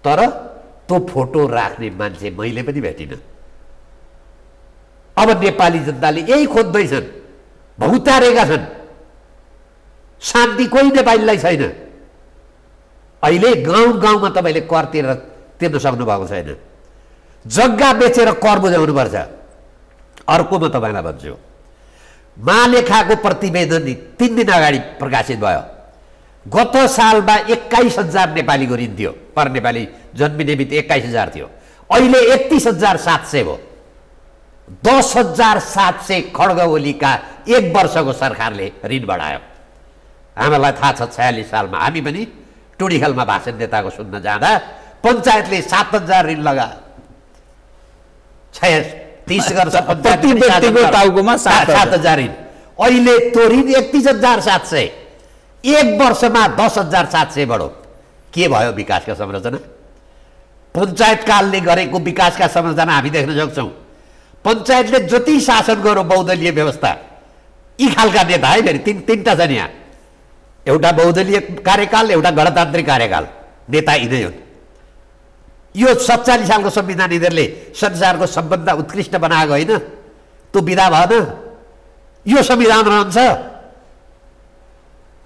तर त्यो फोटो राख्ने मान्छे मैले पनि भेटिनँ। अब नेपाली जनताले यही खोज्दैछन्, भौतारेका छन्। शान्ति कोही नेपालीलाई छैन। अहिले गाउँ गाउँमा तपाईँले कर तिर्न सक्नु भएको छैन। जग्गा बेचेर कर बुझाउनुपर्छ। अर्को म तपाईँलाई भन्छु, महालेखाको प्रतिवेदन 3 दिन अगाडि प्रकाशित भयो। गत सालमा 21,000 नेपालीको ऋण थियो, पर नेपाली जन्मिने बित्तिकै 21,000 थियो। अहिले 31,700 भयो। 10,700 खड्ग ओलीका 1 वर्षको सरकारले ऋण बढायो। हामीलाई थाहा छ 46 सालमा हामी पनि टुडीखेलमा भाषण नेताको सुन्न जाँदा पञ्चायतले 7,000 ऋण लगायो। 30 वर्ष प्रति व्यक्तिको टाउकोमा 7,000 ऋण। अहिले त्यो ऋण 31,700, 1 वर्षमा 10,700 बढो। के भयो विकासका संरचना? पञ्चायतकालले गरेको विकासका संरचना हामी देख्न सक्छौँ। पञ्चायतले जति शासन गर्यो बहुदलीय व्यवस्था, यी खालका नेता है, फेरि तीनटा छन् यहाँ। एउटा बहुदलीय कार्यकाल, एउटा गणतान्त्रिक कार्यकाल, नेता यिनै हुन्। यो 47 सालको संविधान यिनीहरूले संसारको सबभन्दा उत्कृष्ट बनाएको होइन, त्यो विधा भएन। यो संविधान रहन्छ।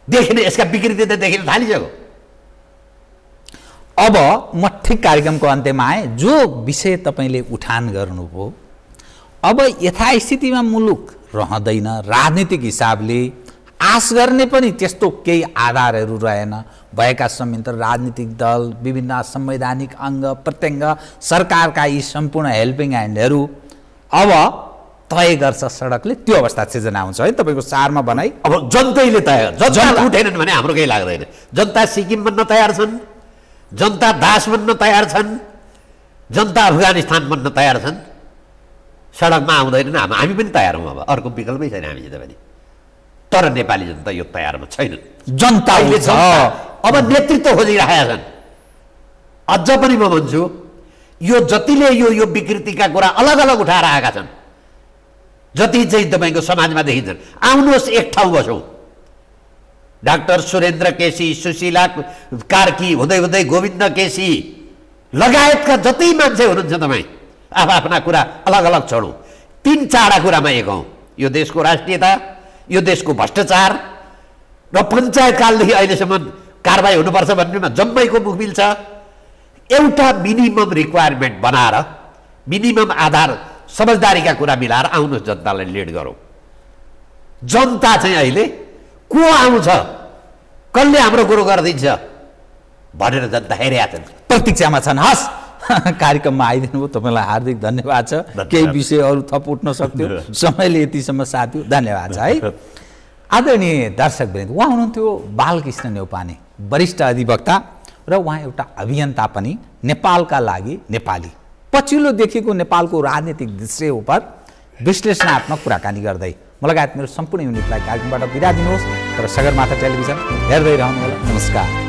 देखिने यसका विकृति त देखिन थालिसक्यो। अब म ठिक कार्यक्रमको अन्त्यमा आएँ। जो विषय तपाईँले उठान गर्नुभयो, अब यथास्थितिमा मुलुक रहँदैन। राजनीतिक हिसाबले आश गर्ने पनि त्यस्तो केही आधारहरू रहेन। भएका संयन्त्र, राजनीतिक दल, विभिन्न संवैधानिक अङ्ग प्रत्यङ्ग, सरकारका यी सम्पूर्ण हेल्पिङ ह्यान्डहरू अब तय गर्छ सडकले। त्यो अवस्था सिर्जना हुन्छ है तपाईँको सारमा भनाइ। अब जनतैले तयार, जनता उठेनन् भने हाम्रो केही लाग्दैन। जनता सिक्किम बन्न तयार छन्, जनता दास बन्न तयार छन्, जनता अफगानिस्तान बन्न तयार छन्। सडकमा आउँदैनन्, हामी पनि तयार हौँ। अब अर्को विकल्पै छैन हामीसित पनि। तर नेपाली जनता यो तयारमा छैन। जनता अब नेतृत्व खोजिरहेका छन्। अझ पनि म भन्छु यो जतिले यो विकृतिका कुरा अलग अलग उठाएर आएका छन्, जति चाहिँ तपाईँको समाजमा देखिन्छन्, आउनुहोस् एक ठाउँ बसौँ। डाक्टर सुरेन्द्र केसी, सुशीला कार्की हुँदै हुँदै गोविन्द केसी लगायतका जति मान्छे हुनुहुन्छ तपाईँ आफ्ना कुरा अलग अलग छोडौँ, 3-4 कुरामा एक हौँ। यो देशको राष्ट्रियता, यो देशको भ्रष्टाचार र पञ्चायतकालदेखि अहिलेसम्म कारबाही हुनुपर्छ भन्नेमा जम्मैको मुखबिल छ। एउटा मिनिमम रिक्वायरमेन्ट बनाएर मिनिमम आधार समझदारीका कुरा मिलाएर आउनुहोस्, जनतालाई लिड गरौँ। जनता चाहिँ अहिले को आउँछ, कसले हाम्रो कुरो गरिदिन्छ भनेर जनता हेरिरहेका छन्, प्रतीक्षामा छन्। हस्, कार्यक्रममा आइदिनु भयो, तपाईँलाई हार्दिक धन्यवाद छ। केही विषय अरू थप उठ्न सक्थ्यो, समयले यतिसम्म साथ दियो, धन्यवाद छ है। आदरणीय दर्शकवृन्द, उहाँ हुनुहुन्थ्यो बालकृष्ण न्यौपाने, वरिष्ठ अधिवक्ता र उहाँ एउटा अभियन्ता पनि, नेपालका लागि नेपाली, पछिल्लो देखिएको नेपालको राजनीतिक दृश्य उप विश्लेषणात्मक कुराकानी गर्दै म लगायत मेरो सम्पूर्ण युनिटलाई कार्यक्रमबाट बिदा दिनुहोस्। तर सगरमाथा टेलिभिजन हेर्दै रहनुहोला। नमस्कार।